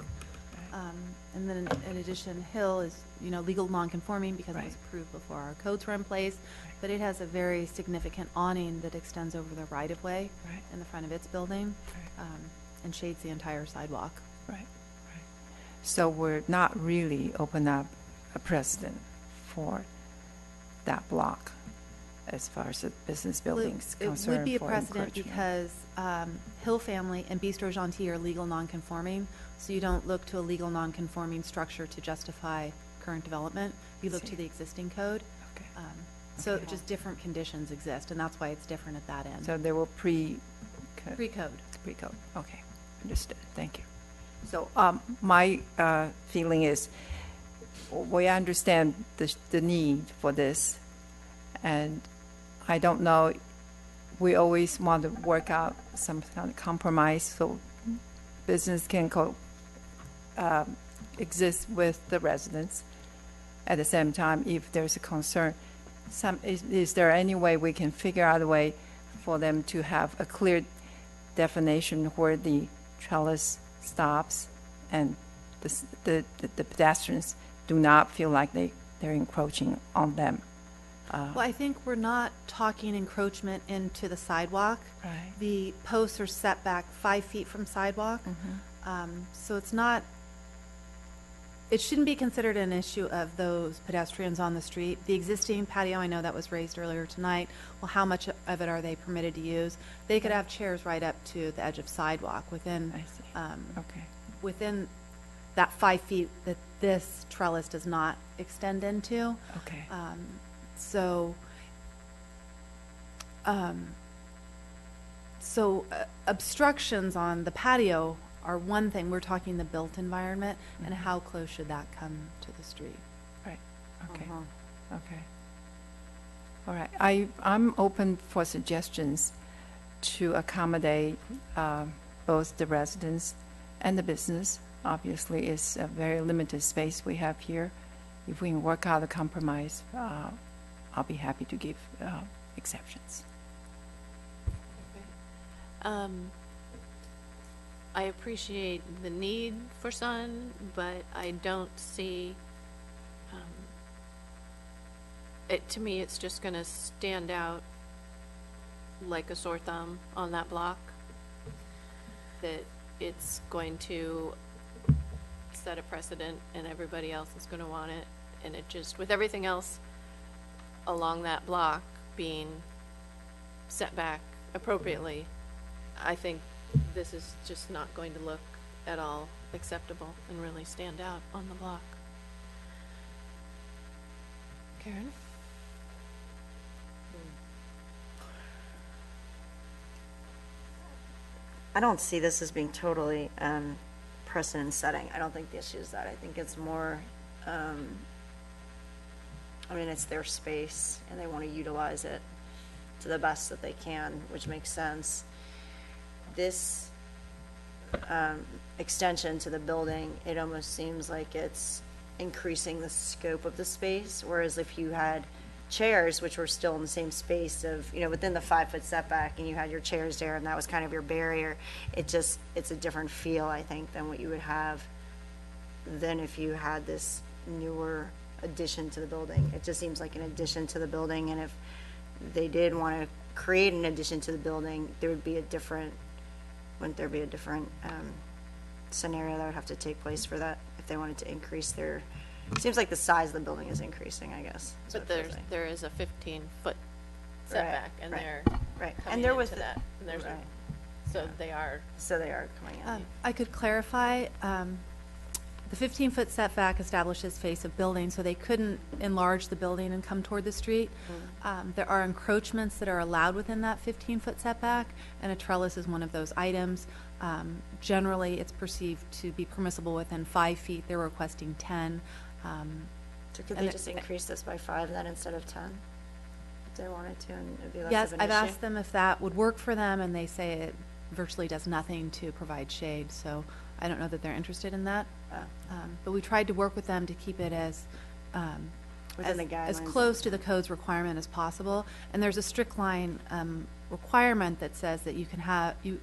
And then in addition, Hill is, legal non-conforming because it was Right. approved before our codes were in place, but it has a very significant awning that extends over the right-of-way Right. in the front of its building, Right. and shades the entire sidewalk. Right, right. So we're not really open up a precedent for that block. as far as the business Well, buildings it concerned would be a for precedent encroachment? because Hill Family and Bistro Gentil are legal non-conforming, so you don't look to a legal non-conforming structure to justify current development. You look See. to the existing code. Okay. So Okay. just different conditions exist, and that's why it's different at that end. So they were Pre-code. pre-code. Okay, understood. Thank you. So my feeling is, we understand the need for this, and I don't know. We always want to work out some kind of compromise so business can exist with the residents. At the same time, if there's a concern, is there any way we can figure out a way for them to have a clear definition where the trellis stops and the pedestrians do not feel like they're encroaching on them? Well, I think we're not talking encroachment into the sidewalk. Right. The posts are set back 5 feet from sidewalk. So it's not, it shouldn't be considered an issue of those pedestrians on the street. The existing patio, I know that was raised earlier tonight, well, how much of it are they permitted to use? They could have chairs right up to the edge of sidewalk within, I see. Okay. within that 5 feet that this trellis does not extend into. Okay. So obstructions on the patio are one thing. We're talking the built environment and how close should that come to the street. Right. Okay. Okay. All right. I'm open for suggestions to accommodate both the residents and the business. Obviously, it's a very limited space we have here. If we can work out a compromise, I'll be happy to give exceptions. I appreciate the need for sun, but I don't see, to me, it's just gonna stand out like a sore thumb on that block. That it's going to set a precedent and everybody else is gonna want it. And it just, with everything else along that block being set back appropriately, I think this is just not going to look at all acceptable and really stand out on the block. Karen? I don't see this as being totally precedent setting. I don't think the issue is that. I think it's more, I mean, it's their space and they want to utilize it to the best that they can, which makes sense. This extension to the building, it almost seems like it's increasing the scope of the space, whereas if you had chairs, which were still in the same space of, you know, within the 5-foot setback, and you had your chairs there, and that was kind of your barrier, it's a different feel, I think, than what you would have than if you had this newer addition to the building. It just seems like an addition to the building, and if they did want to create an addition to the building, there would be a different, wouldn't there be a different scenario that would have to take place for that if they wanted to increase their, it seems like the size of the building is increasing, I guess. is But what it feels like. there is a 15-foot setback, and right, they're Right, coming and there was, into that. And there's right. so they are. So they are coming in. I could clarify, the 15-foot setback establishes face of building, so they couldn't enlarge the building and come toward the street. There are encroachments that are allowed within that 15-foot setback, and a trellis is one of those items. Generally, it's perceived to be permissible within 5 feet. They're requesting 10. So could and they just increase this by 5 then instead of 10? If they wanted to, and it'd be less Yes, of an I've issue? asked them if that would work for them, and they say it virtually does nothing to provide shade, so I don't know that they're interested in that. But we tried to work with them to keep it as Within the as guidelines. close to the code's requirement as possible. And there's a strict line requirement that says that you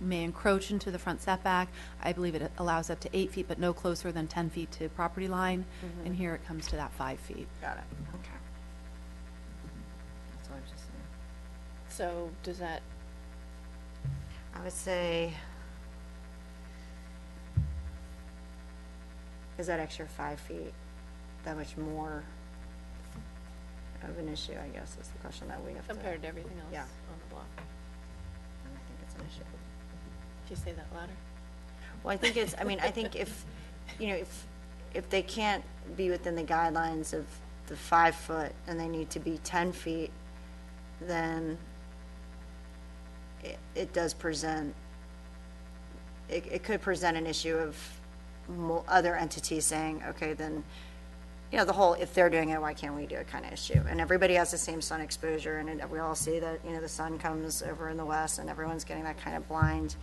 may encroach into the front setback. I believe it allows up to 8 feet, but no closer than 10 feet to property line. And here it comes to that 5 feet. Got it, okay. That's what I was just saying. So does that, I would say, is that extra 5 feet that much more? of an issue, I guess, is the question that we have to. Compared to everything else Yeah. on the block. I think it's an issue. If you say that louder. Well, I think it's, I mean, I think if, you know, if they can't be within the guidelines of the 5 foot and they need to be 10 feet, then it does present, it could present an issue of other entities saying, okay, then, you know, the whole, if they're doing it, why can't we do it kind of issue? And everybody has the same sun exposure, and we all see that, you know, the sun comes over in the west, and everyone's getting that kind of blind,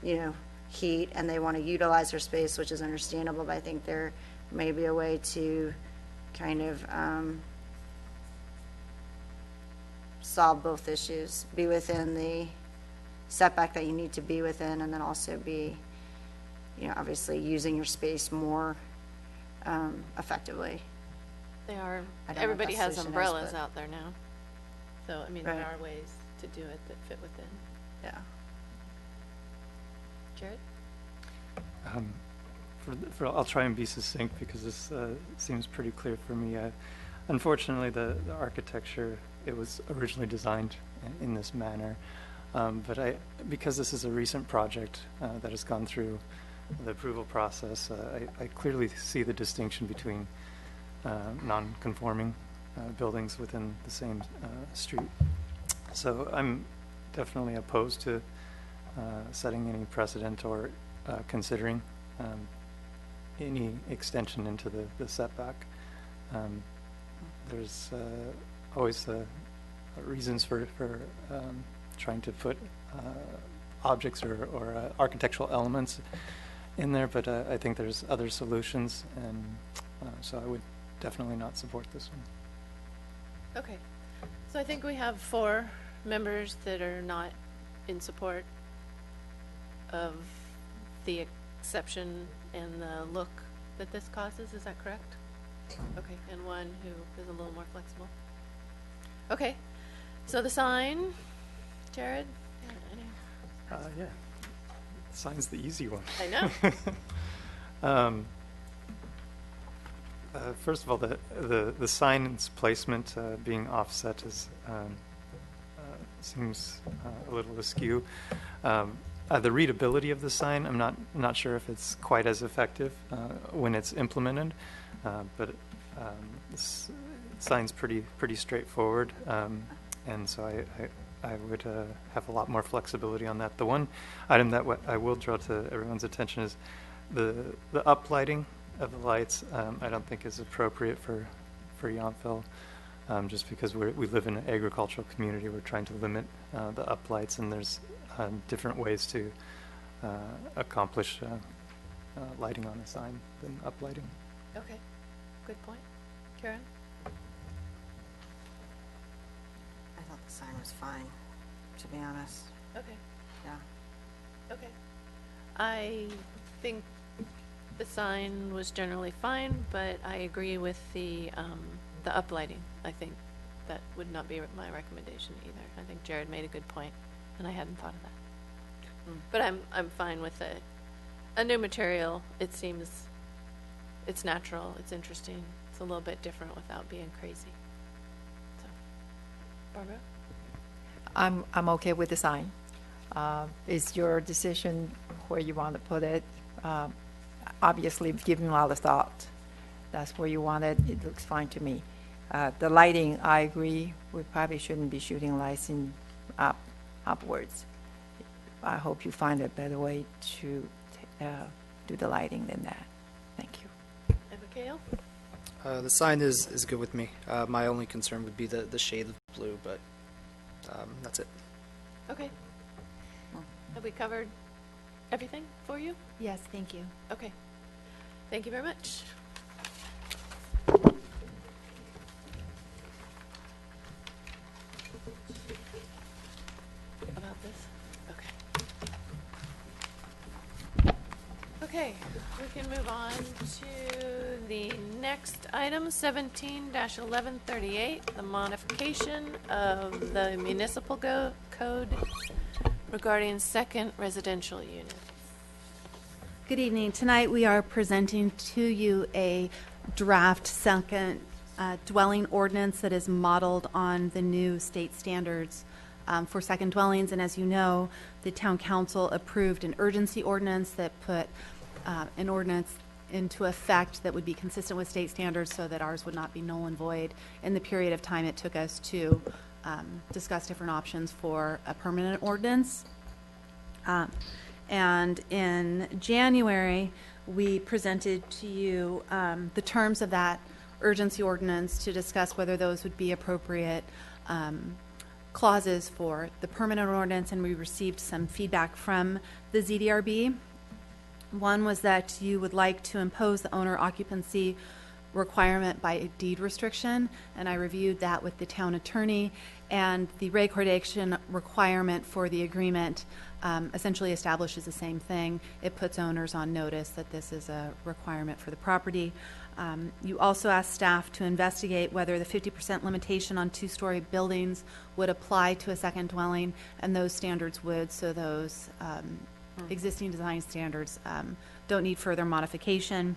you know, heat, and they want to utilize their space, which is understandable, but I think there may be a way to kind of solve both issues, be within the setback that you need to be within, and then also be, you know, obviously using your space more effectively. They are, I don't know what everybody the has solution is, umbrellas but- out there now. So, I mean, Right. there are ways to do it that fit within. Yeah. Jared? I'll try and be succinct because this seems pretty clear for me. Unfortunately, the architecture, it was originally designed in this manner, but because this is a recent project that has gone through the approval process, I clearly see the distinction between non-conforming buildings within the same street. So I'm definitely opposed to setting any precedent or considering any extension into the setback. There's always reasons for trying to put objects or architectural elements in there, but I think there's other solutions, and so I would definitely not support this one. Okay. So I think we have 4 members that are not in support of the exception and the look that this causes. Is that correct? Okay. And 1 who is a little more flexible. Okay. So the sign, Jared? Yeah, sign's the easy one. I know. First of all, the sign's placement being offset seems a little askew. The readability of the sign, I'm not sure if it's quite as effective when it's implemented, but this sign's pretty straightforward, and so I would have a lot more flexibility on that. The one item that I will draw to everyone's attention is the uplighting of the lights. I don't think is appropriate for Yountville, just because we live in an agricultural community. We're trying to limit the uplights, and there's different ways to accomplish lighting on a sign than uplighting. Okay. Good point. Karen? I thought the sign was fine, to be honest. Okay. Yeah. Okay. I think the sign was generally fine, but I agree with the uplighting. I think that would not be my recommendation either. I think Jared made a good point, and I hadn't thought of that. But I'm fine with a new material. It seems it's natural, it's interesting, it's a little bit different without being crazy. So, Barbara? I'm okay with the sign. It's your decision where you want to put it. Obviously, giving a lot of thought. That's where you want it. It looks fine to me. The lighting, I agree. We probably shouldn't be shooting lights upwards. I hope you find a better way to do the lighting than that. Thank you. And Mikhail? The sign is good with me. My only concern would be the shade of blue, but that's it. Okay. Have we covered everything for you? Yes, thank you. Okay. Thank you very much. About this? Okay. Okay, we can move on to the next item, 17-1138, the modification of the municipal code regarding second residential unit. Good evening. Tonight we are presenting to you a draft second dwelling ordinance that is modeled on the new state standards for second dwellings. And as you know, the town council approved an urgency ordinance that put an ordinance into effect that would be consistent with state standards so that ours would not be null and void in the period of time it took us to discuss different options for a permanent ordinance. And in January, we presented to you the terms of that urgency ordinance to discuss whether those would be appropriate clauses for the permanent ordinance, and we received some feedback from the ZDRB. One was that you would like to impose the owner occupancy requirement by a deed restriction, and I reviewed that with the town attorney, and the recordation requirement for the agreement essentially establishes the same thing. It puts owners on notice that this is a requirement for the property. You also asked staff to investigate whether the 50% limitation on two-story buildings would apply to a second dwelling, and those standards would, so those existing design standards don't need further modification.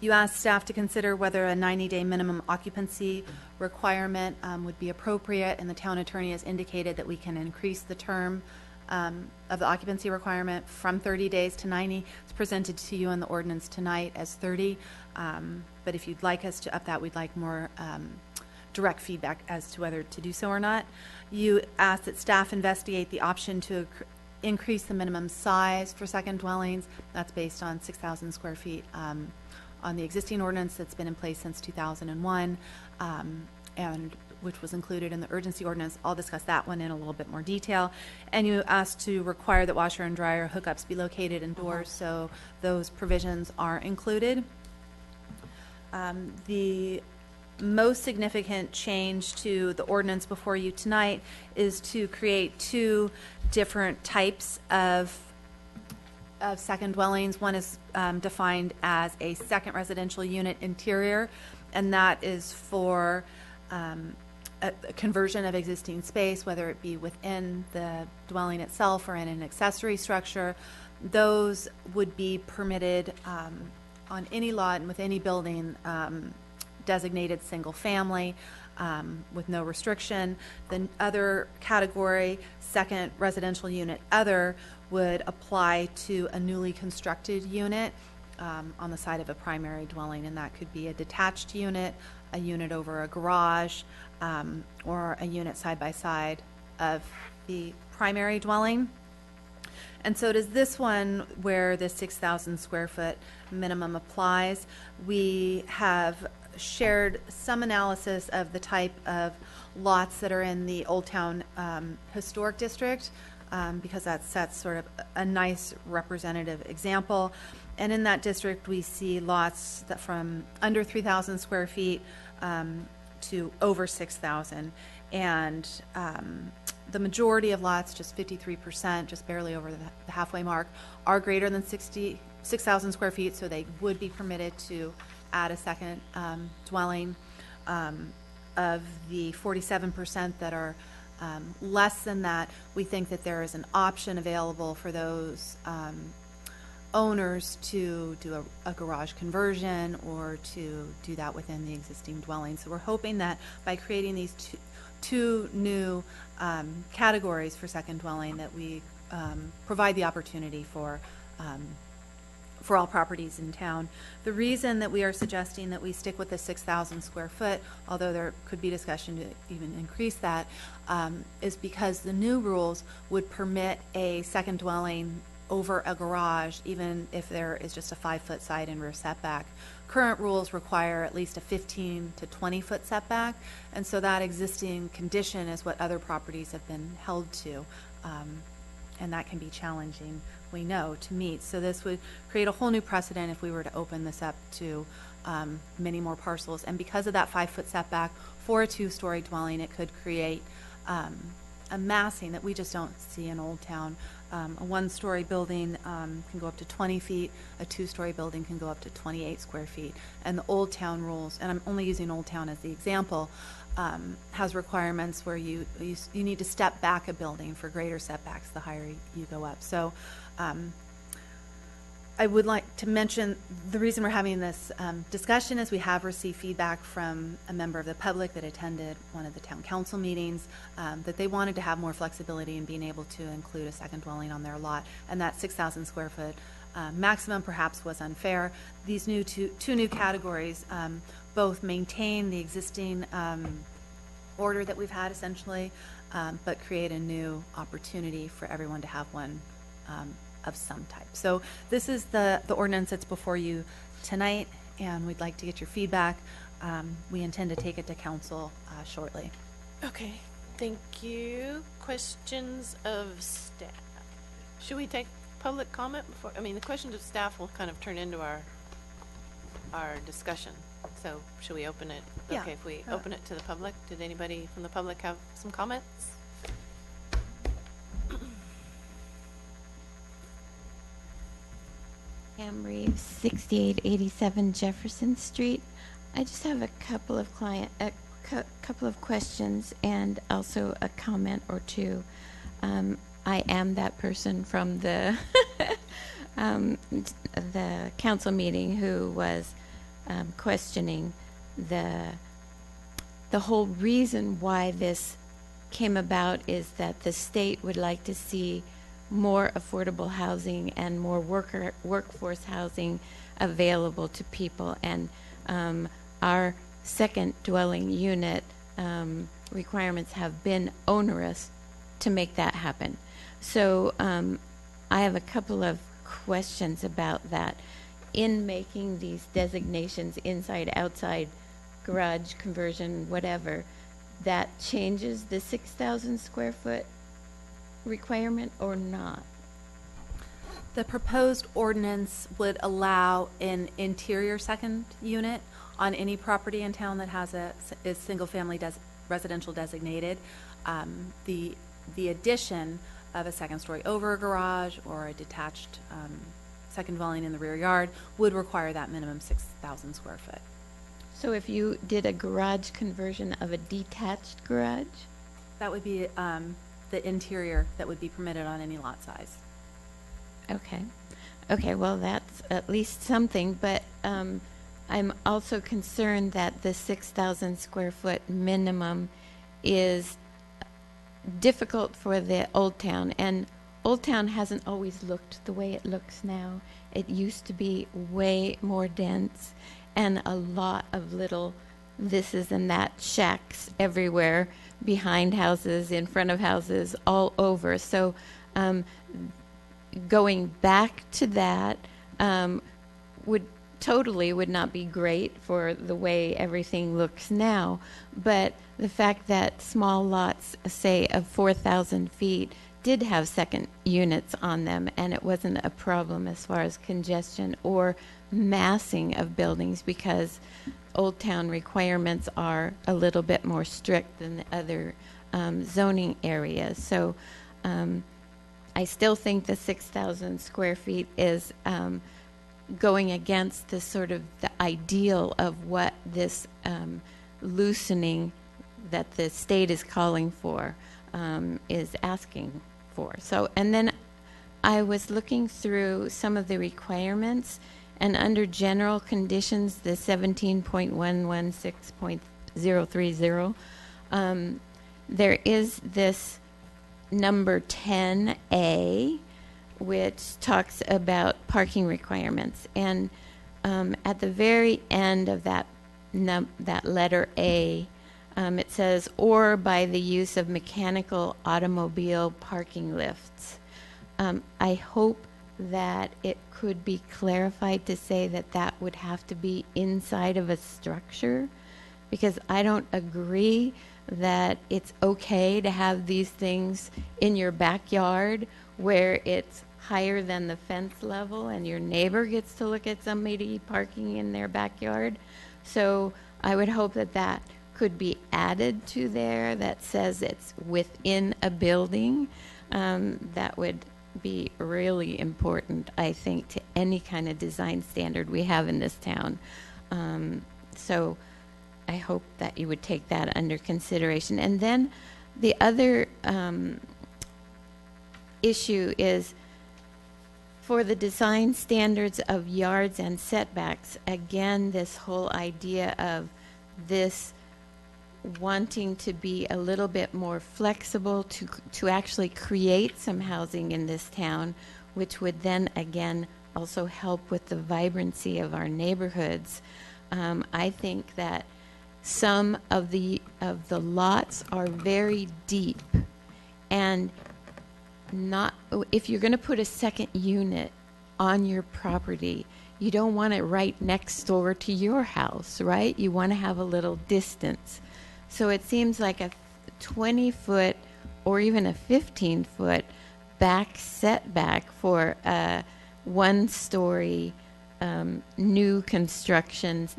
You asked staff to consider whether a 90-day minimum occupancy requirement would be appropriate, and the town attorney has indicated that we can increase the term of the occupancy requirement from 30 days to 90. It's presented to you in the ordinance tonight as 30, but if you'd like us to up that, we'd like more direct feedback as to whether to do so or not. You asked that staff investigate the option to increase the minimum size for second dwellings. That's based on 6,000 square feet on the existing ordinance that's been in place since 2001, and which was included in the urgency ordinance. I'll discuss that one in a little bit more detail. And you asked to require that washer and dryer hookups be located indoors, so those provisions are included. The most significant change to the ordinance before you tonight is to create two different types of second dwellings. One is defined as a second residential unit interior, and that is for a conversion of existing space, whether it be within the dwelling itself or in an accessory structure. Those would be permitted on any lot and with any building designated single family with no restriction. The other category, second residential unit other, would apply to a newly constructed unit on the side of a primary dwelling, and that could be a detached unit, a unit over a garage, or a unit side by side of the primary dwelling. And so does this one, where the 6,000 square foot minimum applies. We have shared some analysis of the type of lots that are in the Old Town Historic District, because that sets sort of a nice representative example. And in that district, we see lots that from under 3,000 square feet to over 6,000. And the majority of lots, just 53%, just barely over the halfway mark, are greater than 6,000 square feet, so they would be permitted to add a second dwelling. Of the 47% that are less than that, we think that there is an option available for those owners to do a garage conversion or to do that within the existing dwelling. So we're hoping that by creating these two new categories for second dwelling, that we provide the opportunity for all properties in town. The reason that we are suggesting that we stick with the 6,000 square foot, although there could be discussion to even increase that, is because the new rules would permit a second dwelling over a garage, even if there is just a 5-foot side and rear setback. Current rules require at least a 15 to 20-foot setback, and so that existing condition is what other properties have been held to, and that can be challenging, we know, to meet. So this would create a whole new precedent if we were to open this up to many more parcels. And because of that 5-foot setback for a 2-story dwelling, it could create a massing that we just don't see in Old Town. A 1-story building can go up to 20 feet. A 2-story building can go up to 28 square feet. And the Old Town rules, and I'm only using Old Town as the example, has requirements where you need to step back a building for greater setbacks the higher you go up. So I would like to mention, the reason we're having this discussion is we have received feedback from a member of the public that attended one of the town council meetings, that they wanted to have more flexibility in being able to include a second dwelling on their lot, and that 6,000 square foot maximum perhaps was unfair. These two new categories both maintain the existing order that we've had essentially, but create a new opportunity for everyone to have one of some type. So this is the ordinance that's before you tonight, and we'd like to get your feedback. We intend to take it to council shortly. Okay, thank you. Questions of staff? Should we take public comment before? I mean, the questions of staff will kind of turn into our discussion. So should we open it? Yeah. Okay, if we open it to the public, did anybody from the public have some comments? Pam Reeves, 6887 Jefferson Street. I just have a couple of couple of questions and also a comment or two. I am that person from the the council meeting who was questioning the whole reason why this came about is that the state would like to see more affordable housing and more workforce housing available to people, and our second dwelling unit requirements have been onerous to make that happen. So I have a couple of questions about that. In making these designations, inside, outside, garage conversion, whatever, that changes the 6,000 square foot requirement or not? The proposed ordinance would allow an interior second unit on any property in town that has is single-family residential designated. The addition of a second-story over garage or a detached second dwelling in the rear yard would require that minimum 6,000 square foot. So if you did a garage conversion of a detached garage? That would be the interior that would be permitted on any lot size. Okay. Okay, well, that's at least something, but I'm also concerned that the 6,000 square foot minimum is difficult for the Old Town, and Old Town hasn't always looked the way it looks now. It used to be way more dense and a lot of little thises and that shacks everywhere, behind houses, in front of houses, all over. So going back to that would not be great for the way everything looks now. But the fact that small lots, say of 4,000 feet, did have second units on them, and it wasn't a problem as far as congestion or massing of buildings, because Old Town requirements are a little bit more strict than the other zoning areas. So I still think the 6,000 square feet is going against the sort of the ideal of what this loosening that the state is calling for is asking for. So, and then I was looking through some of the requirements, and under general conditions, the 17.116.030, there is this number 10A, which talks about parking requirements. And at the very end of that letter A, it says, or by the use of mechanical automobile parking lifts. I hope that it could be clarified to say that that would have to be inside of a structure, because I don't agree that it's okay to have these things in your backyard where it's higher than the fence level and your neighbor gets to look at somebody parking in their backyard. So I would hope that that could be added to there that says it's within a building. That would be really important, I think, to any kind of design standard we have in this town. So I hope that you would take that under consideration. And then the other issue is For the design standards of yards and setbacks, again, this whole idea of this wanting to be a little bit more flexible to actually create some housing in this town, which would then again also help with the vibrancy of our neighborhoods. I think that some of the lots are very deep, and not if you're going to put a second unit on your property, you don't want it right next door to your house, right? You want to have a little distance. So it seems like a 20-foot or even a 15-foot back setback for a one-story new construction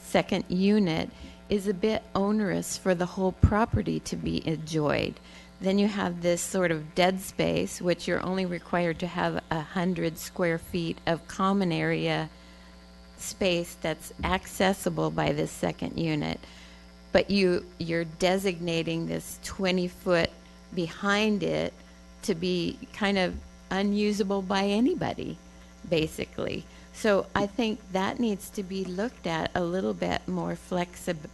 second unit is a bit onerous for the whole property to be enjoyed. Then you have this sort of dead space, which you're only required to have 100 square feet of common area space that's accessible by this second unit. But you're designating this 20-foot behind it to be kind of unusable by anybody, basically. So I think that needs to be looked at a little bit more flexibly.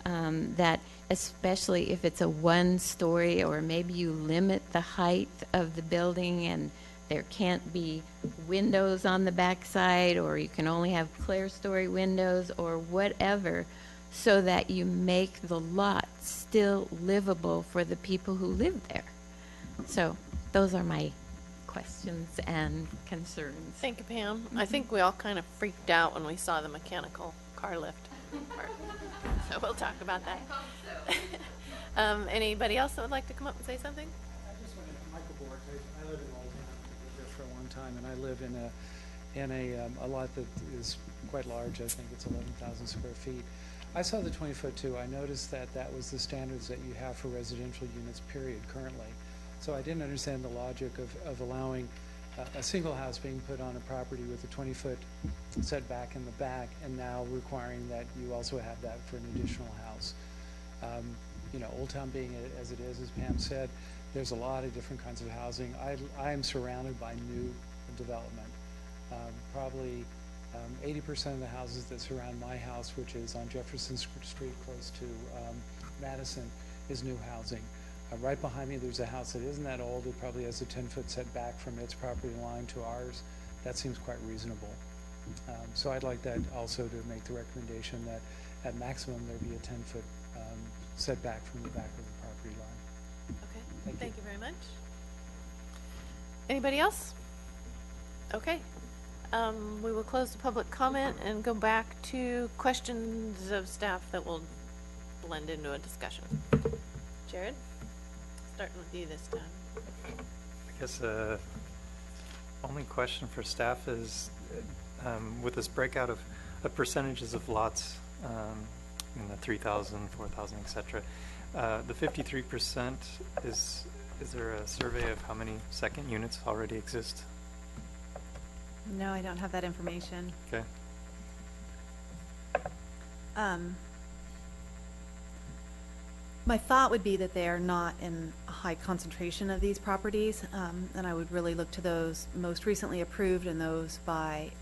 That especially if it's a one-story, or maybe you limit the height of the building and there can't be windows on the backside, or you can only have clear-story windows or whatever, so that you make the lot still livable for the people who live there. So those are my questions and concerns. Thank you, Pam. I think we all kind of freaked out when we saw the mechanical car lift part. So we'll talk about that. Anybody else that would like to come up and say something? I just wanted to, Michael Bork, I live in Old Town. I've lived there for a long time, and I live in a lot that is quite large. I think it's 11,000 square feet. I saw the 20-foot too. I noticed that that was the standards that you have for residential units, period, currently. So I didn't understand the logic of allowing a single house being put on a property with a 20-foot setback in the back, and now requiring that you also have that for an additional house. Old Town being as it is, as Pam said, there's a lot of different kinds of housing. I am surrounded by new development. Probably 80% of the houses that surround my house, which is on Jefferson Street close to Madison, is new housing. Right behind me, there's a house that isn't that old. It probably has a 10-foot setback from its property line to ours. That seems quite reasonable. So I'd like that also to make the recommendation that at maximum there be a 10-foot setback from the back of the property line. Okay, thank you very much. Anybody else? Okay. We will close the public comment and go back to questions of staff that will blend into a discussion. Jared, starting with you this time. I guess only question for staff is with this breakout of percentages of lots in the 3,000, 4,000, etc. The 53% is there a survey of how many second units already exist? No, I don't have that information. Okay. My thought would be that they are not in a high concentration of these properties, and I would really look to those most recently approved and those by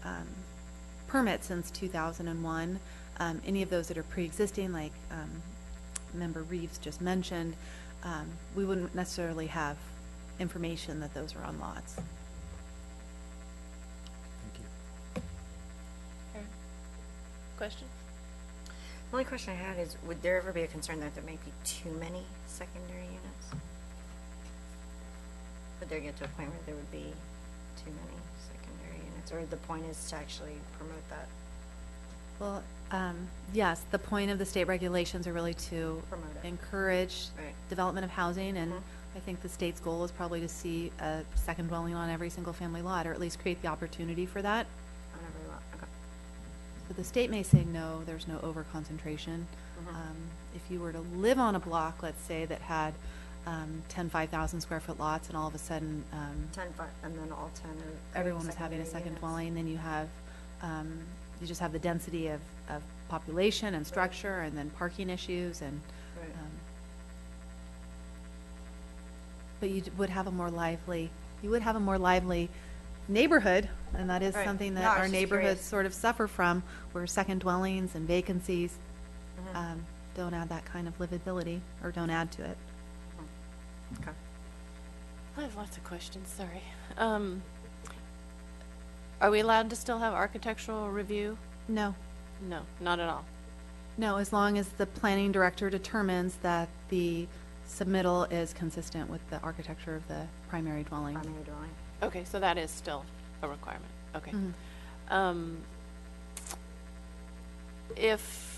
permit since 2001. Any of those that are pre-existing, like Member Reeves just mentioned, we wouldn't necessarily have information that those are on lots. Question? The only question I had is, would there ever be a concern that there may be too many secondary units? Would there get to a point where there would be too many secondary units, or the point is to actually promote that? Well, yes, the point of the state regulations are really to Promote it. encourage Right. development of housing, and Mhm. I think the state's goal is probably to see a second dwelling on every single family lot, or at least create the opportunity for that. On every lot, okay. So the state may say no, there's no over-concentration. If you were to live on a block, let's say, that had 10 5,000 square foot lots, and all of a sudden 10, and then all 10 are everyone was having a secondary second units. dwelling, then you have, you just have the density of population and structure, and then parking issues, and, Right. but you would have a more lively you would have a more lively neighborhood, and that is Right. something No, that I was our just neighborhoods curious. sort of suffer from, where second dwellings and vacancies don't add that kind of livability, or don't add to it. Okay. I have lots of questions, sorry. Are we allowed to still have architectural review? No, No, not at all. no, as long as the planning director determines that the submittal is consistent with the architecture of the primary dwelling. Primary dwelling. Okay, so that is still a requirement, okay. Mhm. If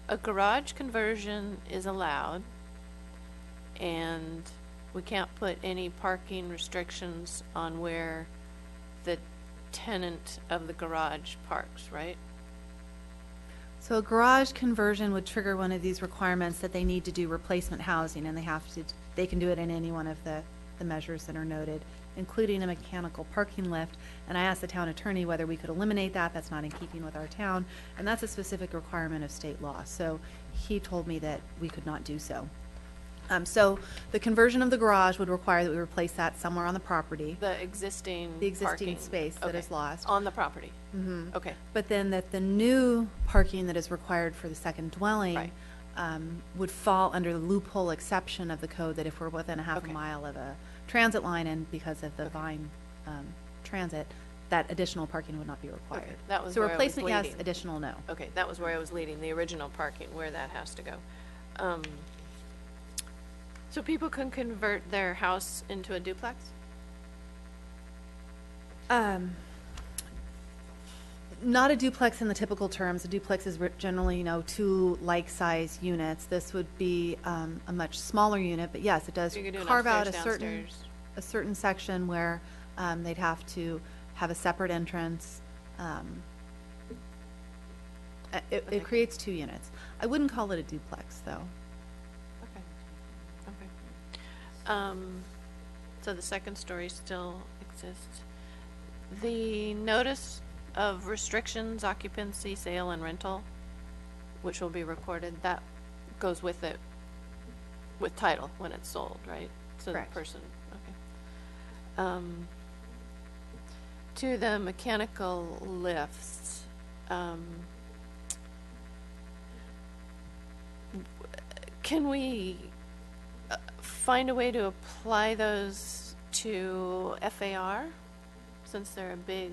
a garage conversion is allowed and we can't put any parking restrictions on where the tenant of the garage parks, right? So a garage conversion would trigger one of these requirements that they need to do replacement housing, and they can do it in any one of the measures that are noted, including a mechanical parking lift. And I asked the town attorney whether we could eliminate that. That's not in keeping with our town, and that's a specific requirement of state law. So he told me that we could not do so. So the conversion of the garage would require that we replace that somewhere on the property, The existing existing parking. space that Okay. is lost. On the property? Mhm. Okay, But then that the new parking that is required for the second dwelling Right. would fall under the loophole exception of the code, that if we're within a half a Okay. mile of a transit line, and because of the Vine transit, that additional parking would not be required. that was So where I was replacement, yes, leading. additional, no. okay, that was where I was leading, the original parking, where that has to go. So people can convert their house into a duplex? Not a duplex in the typical terms. A duplex is generally, two like-size units. This would be a much smaller unit, but yes, it does You could do an carve out upstairs, downstairs. a certain section where they'd have to have a separate entrance. Okay. It creates two units. I wouldn't call it a duplex, though. Okay. So the second story still exists. The notice of restrictions, occupancy, sale, and rental, which will be recorded, that goes with it, with title when it's sold, right? So the Correct. person, okay. To the mechanical lifts, can we find a way to apply those to FAR, since they're a big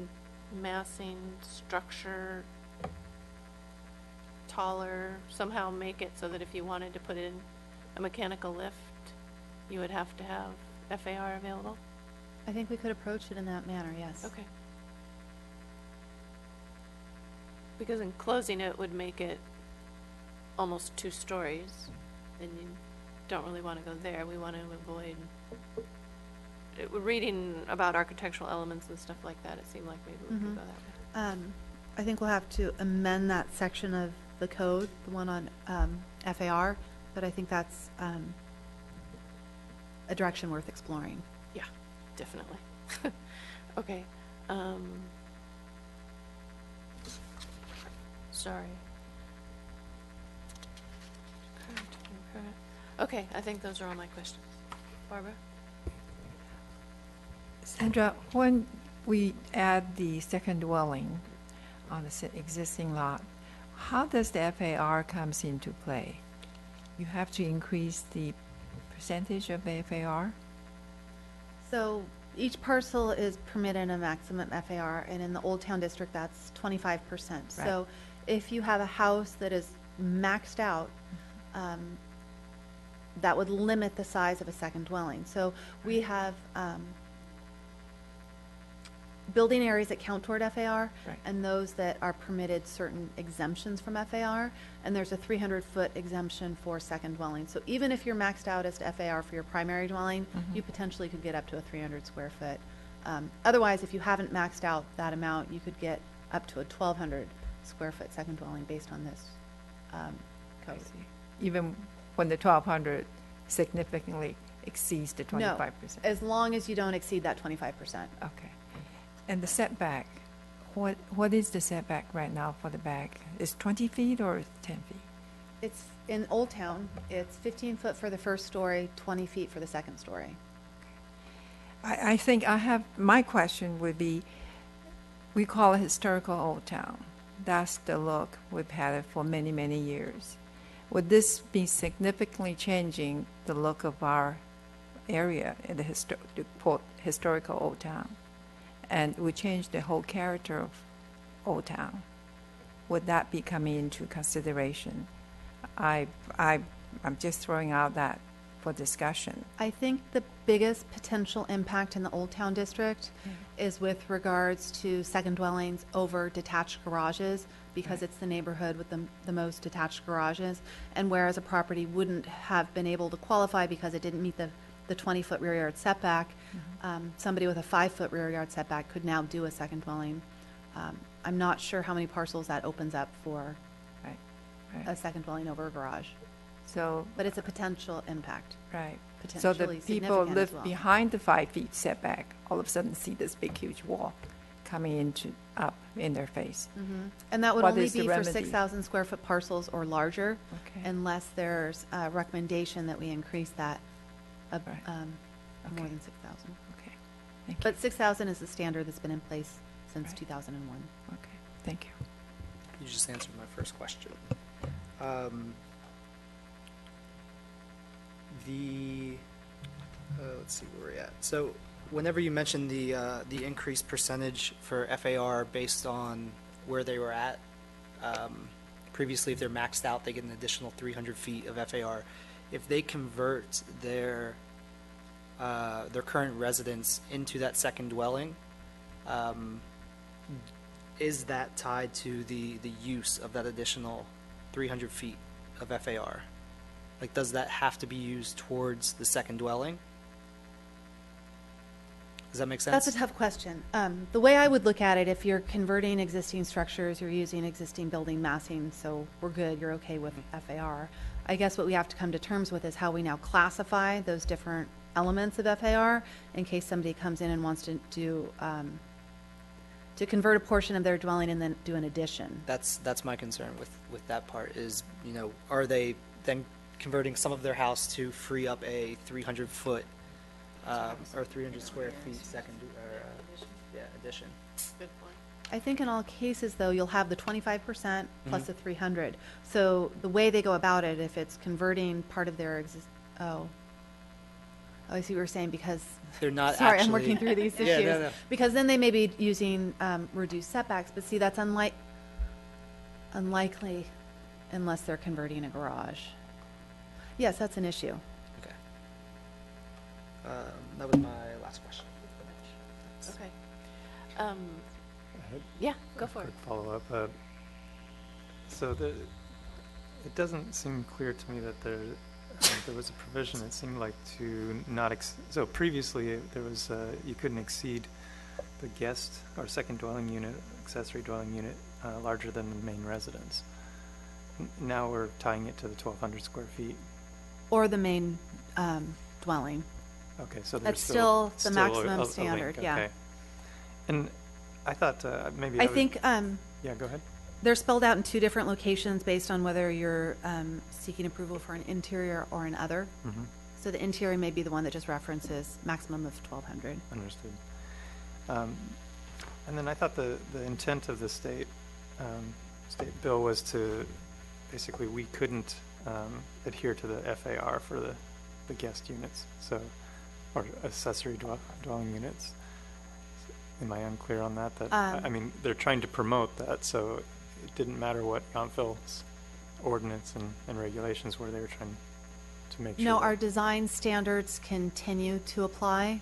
massing structure, taller, somehow make it so that if you wanted to put in a mechanical lift, you would have to have FAR available? I think we could approach it in that manner, yes. Okay. Because enclosing it would make it almost 2 stories, and you don't really want to go there. We want to avoid, reading about architectural elements and stuff like that, it seemed like maybe we could go that way. I think we'll have to amend that section of the code, the one on FAR, but I think that's a direction worth exploring. Yeah, definitely. Okay. Sorry. Okay, I think those are all my questions. Barbara? Sandra, when we add the second dwelling on the existing lot, how does the FAR comes into play? You have to increase the percentage of the FAR? So each parcel is permitted a maximum FAR, and in the Old Town District, that's 25%. So if you have a house that is maxed out, that would limit the size of a second dwelling. So we have building areas that count toward FAR, Right. and those that are permitted certain exemptions from FAR, and there's a 300-foot exemption for second dwelling. So even if you're maxed out as to FAR for your primary dwelling, you potentially could get up to a 300 square foot. Otherwise, if you haven't maxed out that amount, you could get up to a 1,200 square foot second dwelling based on this code. Even when the 1,200 significantly exceeds the 25%? No, as long as you don't exceed that 25%. Okay. And the setback, what is the setback right now for the back? Is 20 feet or 10 feet? It's in Old Town, it's 15 foot for the first story, 20 feet for the second story. I think my question would be, we call it historical Old Town. That's the look we've had it for many, many years. Would this be significantly changing the look of our area in the historical Old Town? And would change the whole character of Old Town? Would that be coming into consideration? I'm just throwing out that for discussion. I think the biggest potential impact in the Old Town District is with regards to second dwellings over detached garages, because it's the neighborhood with the most detached garages. And whereas a property wouldn't have been able to qualify because it didn't meet the 20-foot rear yard setback, somebody with a 5-foot rear yard setback could now do a second dwelling. I'm not sure how many parcels that opens up for a second dwelling over a garage. So, But it's a potential impact. right. So the Potentially people significant as live well. behind the 5 feet setback, all of a sudden see this big, huge wall coming up in their face. And that would What only is the be for remedy? 6,000 square foot parcels or larger, Okay. unless there's a recommendation that we increase that Right. more than 6,000. Okay. Thank you. But 6,000 is the standard that's been in place since Right. 2001. Okay. Thank you. You just answered my first question. Let's see where we're at. So, whenever you mentioned the increased percentage for FAR based on where they were at, previously, if they're maxed out, they get an additional 300 feet of FAR. If they convert their current residence into that second dwelling, is that tied to the use of that additional 300 feet of FAR? Like, does that have to be used towards the second dwelling? Does that make sense? That's a tough question. The way I would look at it, if you're converting existing structures, you're using existing building massing, so we're good, you're okay with FAR. I guess what we have to come to terms with is how we now classify those different elements of FAR in case somebody comes in and wants to do, to convert a portion of their dwelling and then do an addition. That's my concern with that part is, are they then converting some of their house to free up a 300-foot or 300 square feet second addition? Good point. I think in all cases, though, you'll have the 25% plus the 300. So the way they go about it, if it's converting part of their I see what you're saying, because They're not sorry, actually, I'm working through these issues. Yeah, no. Because then they may be using reduced setbacks, but see, that's unlikely unless they're converting a garage. Yes, that's an issue. Okay. That was my last question. Okay. Yeah, go for it. Quick follow-up. So it doesn't seem clear to me that there was a provision. It seemed like to not so previously there was you couldn't exceed the guest or second dwelling unit, accessory dwelling unit, larger than the main residence. Now we're tying it to the 1,200 square feet. Or the main dwelling. Okay, so there's That's still the maximum a standard, link, yeah. okay. And I thought maybe I would- think yeah, go ahead. they're spelled out in two different locations based on whether you're seeking approval for an interior or an other. Mhm. So the interior may be the one that just references maximum of 1,200. Understood. And then I thought the intent of the state bill was to basically we couldn't adhere to the FAR for the guest units, so or accessory dwelling units. Am I unclear on that? I mean, they're trying to promote that, so it didn't matter what Yountville's ordinance and regulations were. They were trying to make sure. No, that- our design standards continue to apply,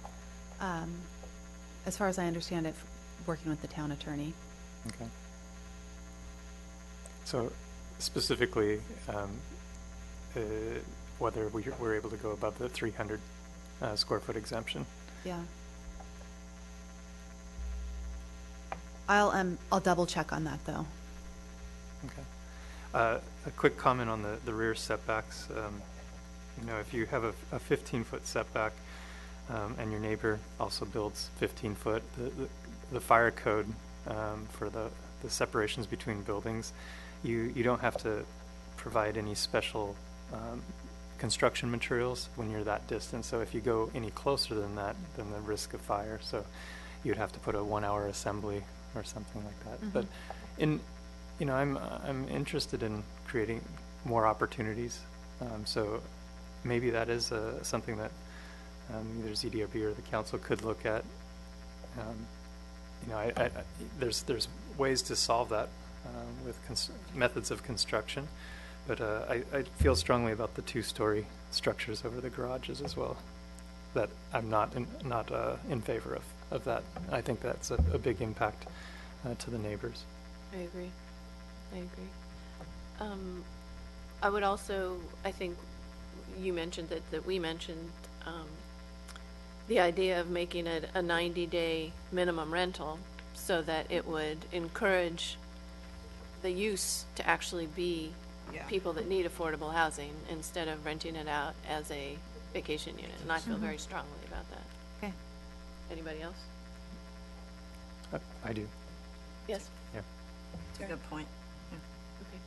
as far as I understand it, working with the town attorney. Okay. So specifically, whether we were able to go above the 300 square foot exemption. Yeah. I'll double check on that, though. Okay. A quick comment on the rear setbacks. If you have a 15-foot setback and your neighbor also builds 15 foot, the fire code for the separations between buildings, you don't have to provide any special construction materials when you're that distance. So if you go any closer than that, then the risk of fire. So you'd have to put a 1-hour assembly or something like that. But I'm interested in creating more opportunities. So maybe that is something that either ZDRB or the council could look at. There's ways to solve that with methods of construction, but I feel strongly about the 2-story structures over the garages as well. That I'm not in favor of that. I think that's a big impact to the neighbors. I agree. I would also, I think you mentioned that we mentioned the idea of making it a 90-day minimum rental so that it would encourage the use to actually be people that need affordable housing instead of renting it out as a vacation unit. And I feel very strongly about that. Okay. Anybody else? I do. Yes? Yeah. That's a good point. Okay.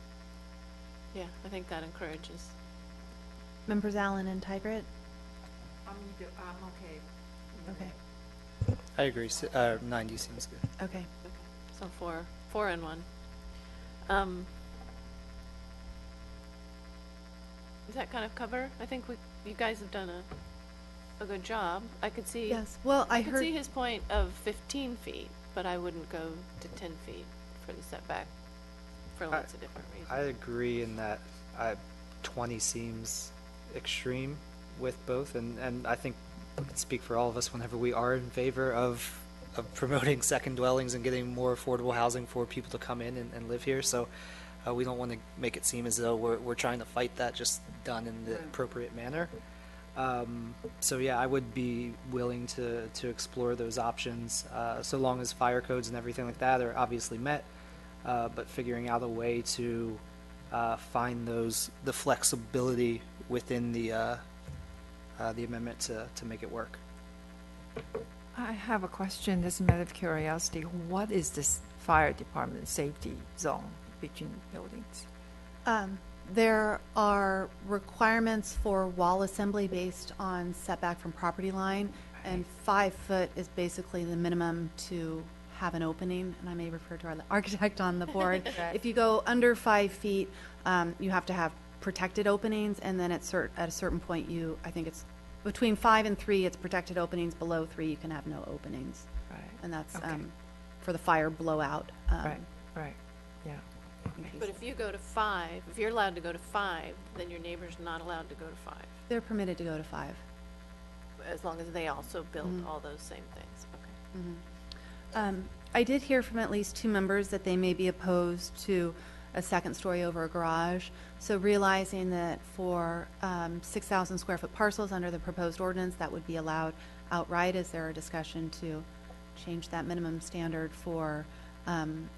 Yeah, I think that encourages. Members Allen and Tigert? I'm okay. Okay. I agree. 90 seems good. Okay. So four and one. Does that kind of cover? I think you guys have done a good job. I could see. Yes. Well, I could heard. see his point of 15 feet, but I wouldn't go to 10 feet for the setback for lots of different reasons. I agree in that 20 seems extreme with both, and I think I can speak for all of us whenever we are in favor of promoting second dwellings and getting more affordable housing for people to come in and live here. So we don't want to make it seem as though we're trying to fight that, just done in the appropriate manner. So yeah, I would be willing to explore those options, so long as fire codes and everything like that are obviously met, but figuring out a way to find the flexibility within the amendment to make it work. I have a question. This is a matter of curiosity. What is this fire department safety zone between buildings? There are requirements for wall assembly based on setback from property line, and 5 foot is basically the minimum to have an opening, and I may refer to our architect on the board. If you go under 5 feet, you have to have protected openings, and then at a certain point, I think it's between 5 and 3, it's protected openings. Below 3, you can have no openings. Right. And that's Okay. for the fire blowout. Right. Yeah. in case- But if you go to 5, if you're allowed to go to 5, then your neighbor's not allowed to go to 5, They're permitted to go to 5. as long as they also build all those same things. Okay. I did hear from at least 2 members that they may be opposed to a second story over a garage. So realizing that for 6,000 square foot parcels under the proposed ordinance, that would be allowed outright, is there a discussion to change that minimum standard for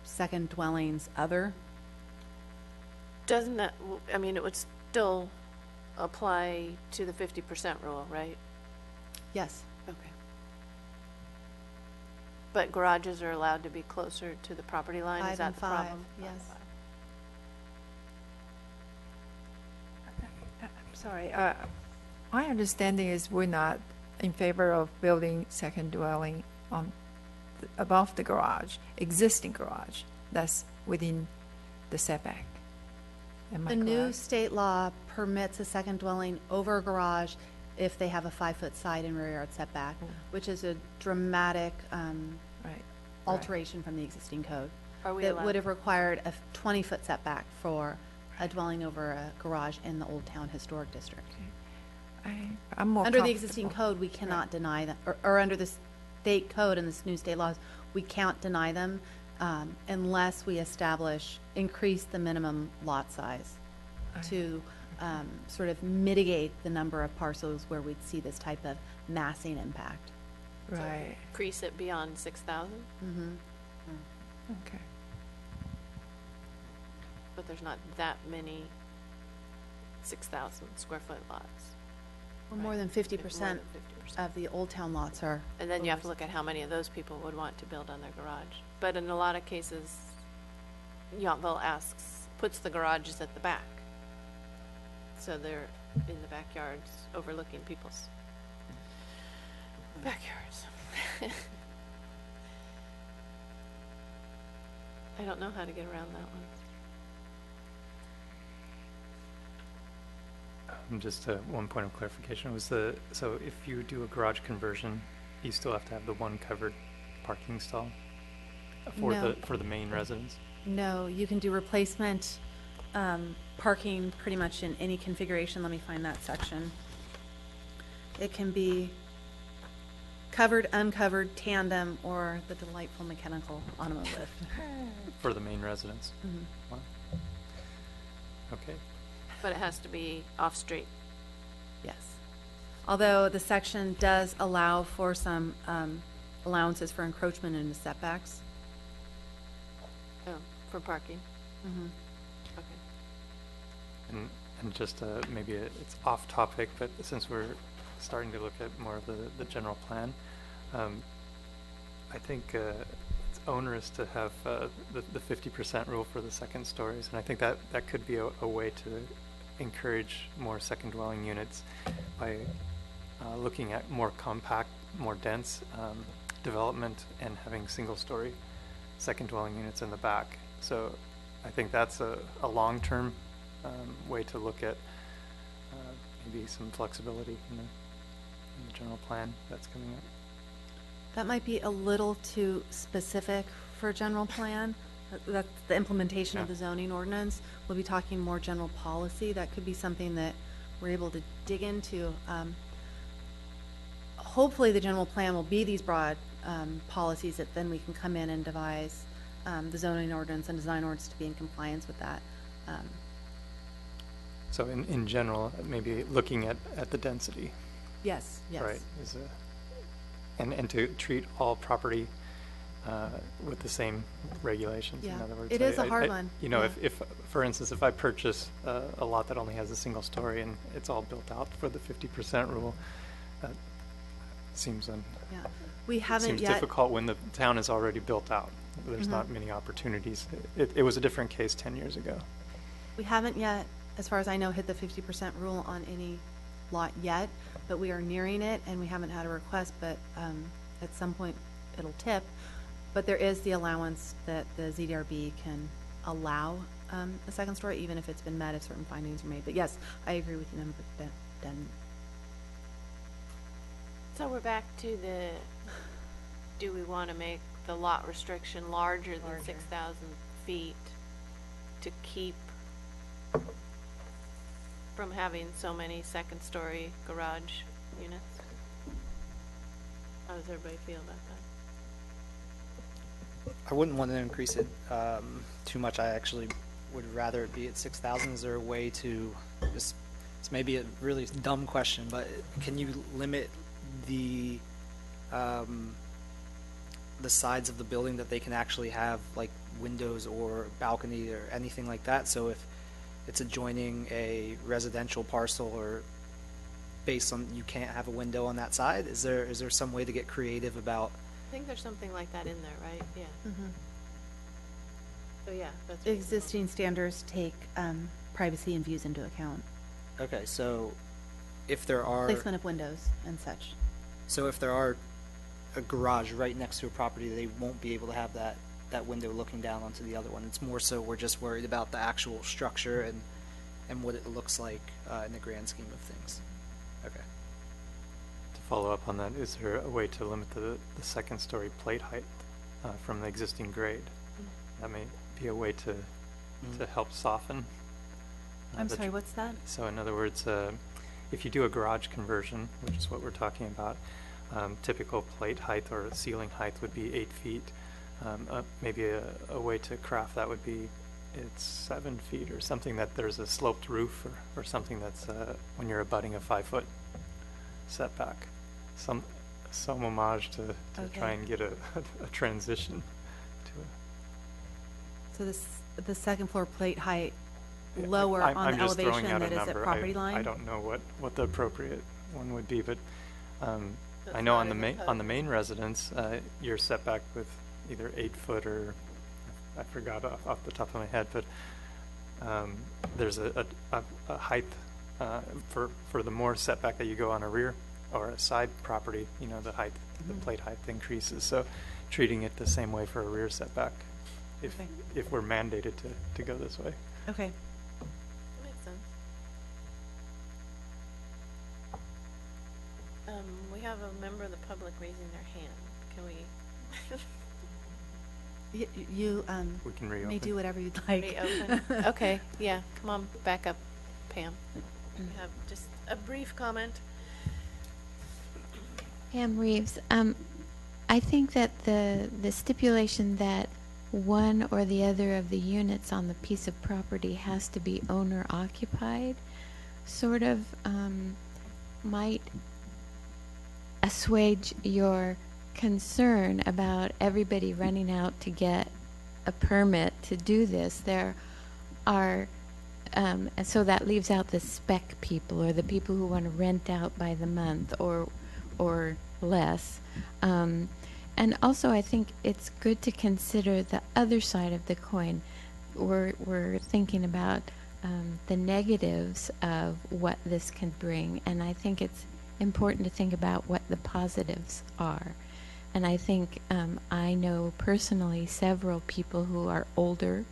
second dwellings other? Doesn't that, I mean, it would still apply to the 50% rule, right? Yes. Okay. But garages are allowed to be closer to the property line, is 5 that and the 5, problem? yes. Sorry. My understanding is we're not in favor of building second dwelling on above the garage, existing garage that's within the setback. Am I The new correct? state law permits a second dwelling over a garage if they have a 5-foot side and rear yard setback, which is a dramatic Right. alteration from the existing code. Are we That allowed? would have required a 20-foot setback for a dwelling over a garage in the Old Town Historic District. I'm more Under the existing comfortable. code, we cannot deny them, or under the state code and this new state laws, we can't deny them unless we increase the minimum lot size to sort of mitigate the number of parcels where we'd see this type of massing impact. Right. Increase it beyond 6,000, Okay. but there's not that many 6,000 square foot lots. Well, more than 50% 50%. of the Old Town lots are. And then you have to look at how many of those people would want to build on their garage. But in a lot of cases, Yountville puts the garages at the back. So in the backyards overlooking people's backyards. I don't know how to get around that one. Just one point of clarification was so if you do a garage conversion, you still have to have the one covered parking stall for No. the main residence? No, you can do replacement parking pretty much in any configuration. Let me find that section. It can be covered, uncovered, tandem, or the delightful mechanical automotive. For the main residence? Mhm. Wow. Okay. But it has to be off-street. Yes. Although the section does allow for some allowances for encroachment into setbacks. Oh, for parking. Mhm. Okay. And just maybe it's off topic, but since we're starting to look at more of the general plan, I think it's onerous to have the 50% rule for the second stories, and I think that could be a way to encourage more second dwelling units by looking at more compact, more dense development and having single story second dwelling units in the back. So I think that's a long-term way to look at maybe some flexibility in the general plan that's coming up. That might be a little too specific for general plan. That's the implementation of Yeah. the zoning ordinance. We'll be talking more general policy. That could be something that we're able to dig into. Hopefully the general plan will be these broad policies that then we can come in and devise the zoning ordinance and design ordinance to be in compliance with that. So in general, maybe looking at the density, Yes, yes. right, is and to treat all property with the same regulations. Yeah. In other words, It is a hard one. You know, Yeah. if for instance, if I purchase a lot that only has a single story and it's all built out for the 50% rule, that seems Yeah. We haven't seems yet. difficult when the town is already built out. There's Mhm. not many opportunities. It was a different case 10 years ago. We haven't yet, as far as I know, hit the 50% rule on any lot yet, but we are nearing it, and we haven't had a request, but at some point it'll tip. But there is the allowance that the ZDRB can allow a second story, even if it's been met if certain findings are made. But yes, I agree with you, Member Denton. So we're back to do we want to make the lot restriction larger than 6,000 feet to keep from having so many second-story garage units? How does everybody feel about that? I wouldn't want to increase it too much. I actually would rather it be at 6,000. Is there a way to, this may be a really dumb question, but can you limit the sides of the building that they can actually have, like windows or balcony or anything like that? So if it's adjoining a residential parcel or based on, you can't have a window on that side, is there some way to get creative about? I think there's something like that in there, right? Yeah. Mhm. So yeah, that's Existing standards take privacy and views into account. Okay, so if there are, Placement of windows and such. so if there are a garage right next to a property, they won't be able to have that window looking down onto the other one. It's more so we're just worried about the actual structure and what it looks like in the grand scheme of things. Okay. To follow up on that, is there a way to limit the second story plate height from the existing grade? That may be a way to help soften. I'm the sorry, what's that? So in other words, if you do a garage conversion, which is what we're talking about, typical plate height or ceiling height would be 8 feet. Maybe a way to craft that would be it's 7 feet or something, that there's a sloped roof or something that's when you're abutting a 5-foot setback. Some homage to try and get a transition to it. So the second floor plate height lower on I'm the just throwing elevation out a that is at number. property line? I don't know what the appropriate one would be, but That's I know not on the in main code. on the main residence, you're set back with either 8 foot or I forgot off the top of my head, but there's a height for the more setback that you go on a rear or a side property, you know, the height, the plate height increases. So treating it the same way for a rear setback, if we're mandated to go this way. Okay. Makes sense. We have a member of the public raising their hand. Can we We can reopen. may do whatever you'd like. reopen? Okay, yeah, come on, back up, Pam. We have just a brief comment. Pam Reeves, I think that the stipulation that one or the other of the units on the piece of property has to be owner occupied sort of might assuage your concern about everybody running out to get a permit to do this. There are, and so that leaves out the spec people or the people who want to rent out by the month or less. And also, I think it's good to consider the other side of the coin. We're thinking about the negatives of what this can bring, and I think it's important to think about what the positives are. And I think I know personally several people who are older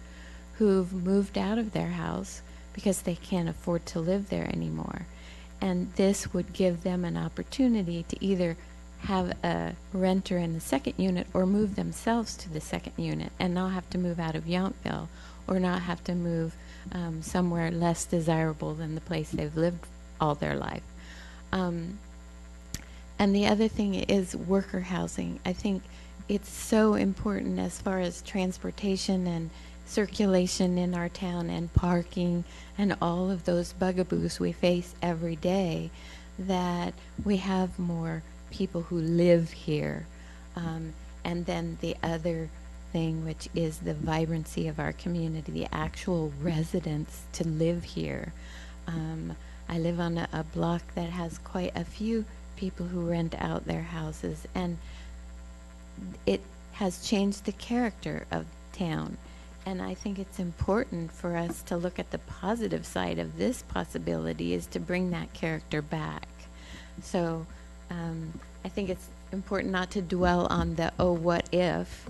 who've moved out of their house because they can't afford to live there anymore. And this would give them an opportunity to either have a renter in the second unit or move themselves to the second unit and not have to move out of Yountville or not have to move somewhere less desirable than the place they've lived all their life. And the other thing is worker housing. I think it's so important as far as transportation and circulation in our town and parking and all of those bugaboos we face every day, that we have more people who live here. And then the other thing, which is the vibrancy of our community, the actual residents to live here. I live on a block that has quite a few people who rent out their houses, and it has changed the character of town. And I think it's important for us to look at the positive side of this possibility, is to bring that character back. So I think it's important not to dwell on the, oh, what if.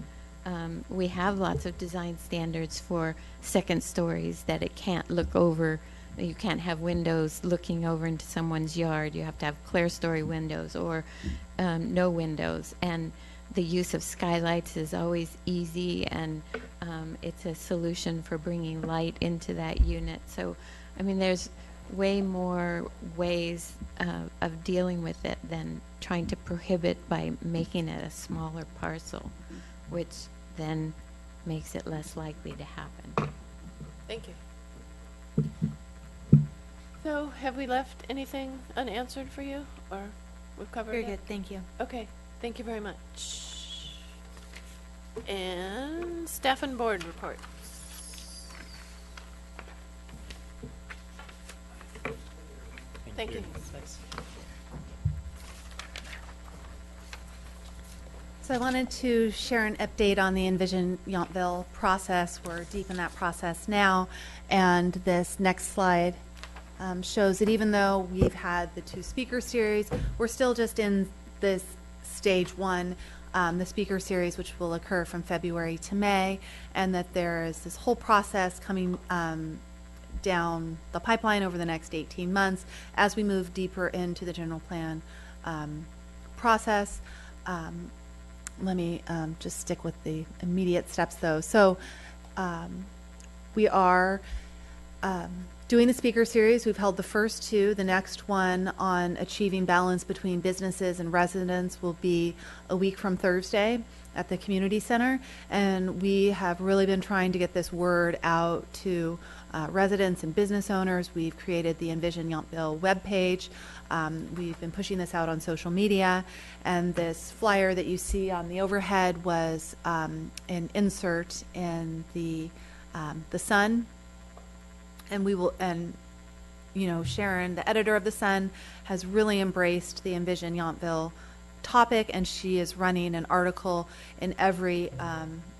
We have lots of design standards for second stories, that it can't look over, you can't have windows looking over into someone's yard. You have to have clear-story windows or no windows. And the use of skylights is always easy, and it's a solution for bringing light into that unit. So, I mean, there's way more ways of dealing with it than trying to prohibit by making it a smaller parcel, which then makes it less likely to happen. Thank you. So, have we left anything unanswered for you, or we've covered Very it? good, thank you. Okay, thank you very much. And staff and board reports. Thank you. Thanks. So I wanted to share an update on the Envision Yountville process. We're deep in that process now, and this next slide shows that even though we've had the 2 speaker series, we're still just in this stage 1, the speaker series, which will occur from February to May, and that there is this whole process coming down the pipeline over the next 18 months as we move deeper into the general plan process. Let me just stick with the immediate steps, though. So we are doing the speaker series. We've held the first 2. The next one on achieving balance between businesses and residents will be a week from Thursday at the community center. And we have really been trying to get this word out to residents and business owners. We've created the Envision Yountville webpage. We've been pushing this out on social media, and this flyer that you see on the overhead was an insert in the Sun. And we will, and you know, Sharon, the editor of the Sun, has really embraced the Envision Yountville topic, and she is running an article in every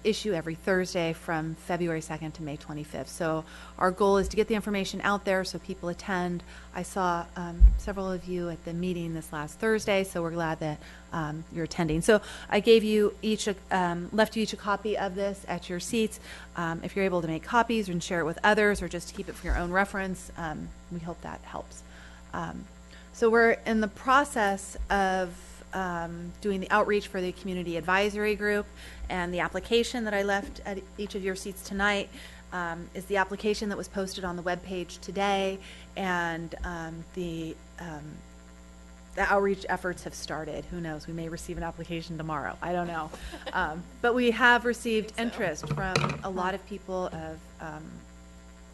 issue every Thursday from February 2nd to May 25th. So our goal is to get the information out there so people attend. I saw several of you at the meeting this last Thursday, so we're glad that you're attending. So I gave you each, left you each a copy of this at your seats. If you're able to make copies and share it with others, or just to keep it for your own reference, we hope that helps. So we're in the process of doing the outreach for the community advisory group, and the application that I left at each of your seats tonight is the application that was posted on the webpage today, and the outreach efforts have started. Who knows? We may receive an application tomorrow. I don't know. But we have received interest from a lot of people of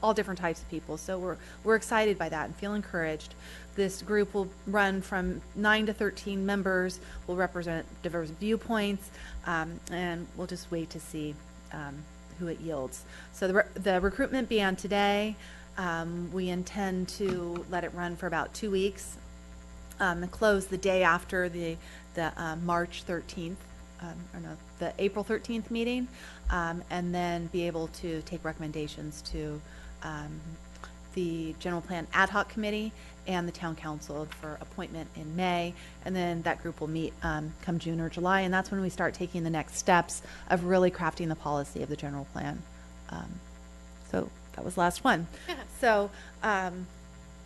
all different types of people. So we're excited by that and feel encouraged. This group will run from 9 to 13 members, will represent diverse viewpoints, and we'll just wait to see who it yields. So the recruitment began today. We intend to let it run for about 2 weeks, and close the day after the March 13th, the April 13th meeting, and then be able to take recommendations to the General Plan Ad Hoc Committee and the Town Council for appointment in May, and then that group will meet come June or July, and that's when we start taking the next steps of really crafting the policy of the General Plan. So that was last one. So I'm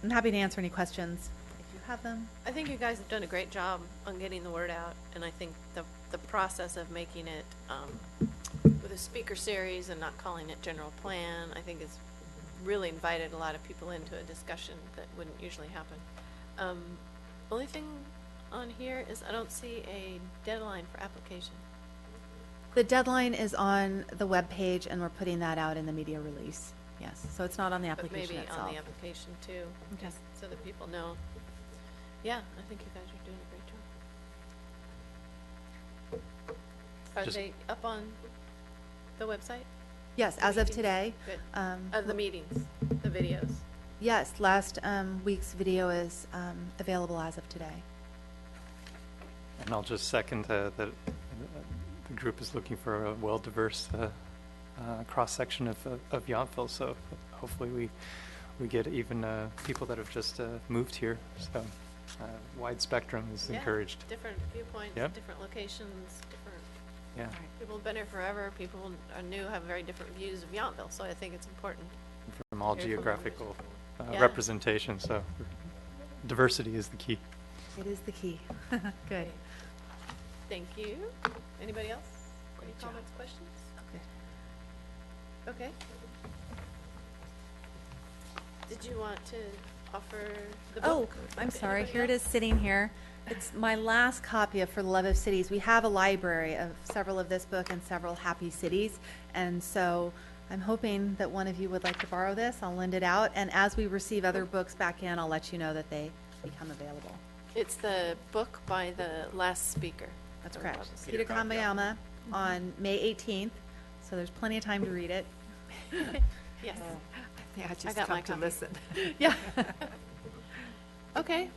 happy to answer any questions if you have them. I think you guys have done a great job on getting the word out, and I think the process of making it with a speaker series and not calling it General Plan, I think is really invited a lot of people into a discussion that wouldn't usually happen. Only thing on here is I don't see a deadline for application. The deadline is on the webpage, and we're putting that out in the media release. Yes, so it's not on the But application maybe itself. on the application too, Okay. just so that people know. Yeah, I think you guys are doing a great job. Are Just- they up on the website? Yes, as of today. Good. Um, The meetings, the videos. Yes, last week's video is available as of today. And I'll just second that the group is looking for a well-diverse cross-section of Yountville, so hopefully we get even people that have just moved here, so wide spectrum is Yeah, encouraged. different viewpoints, Yep. different locations, different, Yeah, people have been here forever, people are new, have very different views of Yountville, so I think it's important. from all Hear from geographical Yeah. representation, so diversity is the key. It is the key. Good. Thank you. Anybody else? Any comments, questions? Okay. Did you want to offer the book? Oh, I'm to sorry. anybody Here it is else? sitting here. It's my last copy of For the Love of Cities. We have a library of several of this book and several Happy Cities. And so I'm hoping that one of you would like to borrow this. I'll lend it out. And as we receive other books back in, I'll let you know that they become available. It's the book by the last speaker. That's Or correct. last- Peter Kambayama on May 18th. So there's plenty of time to read it. Yes. Yeah, I just got my come to copy. listen. Yeah. Okay.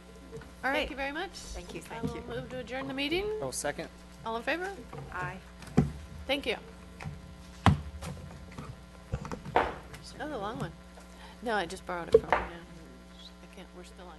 All right. Thank you very much. Thank you, I thank will you. move to adjourn the meeting. Oh, second? All in favor? Aye. Thank you. That was a long one. No, I just borrowed it from you. I can't, we're still on.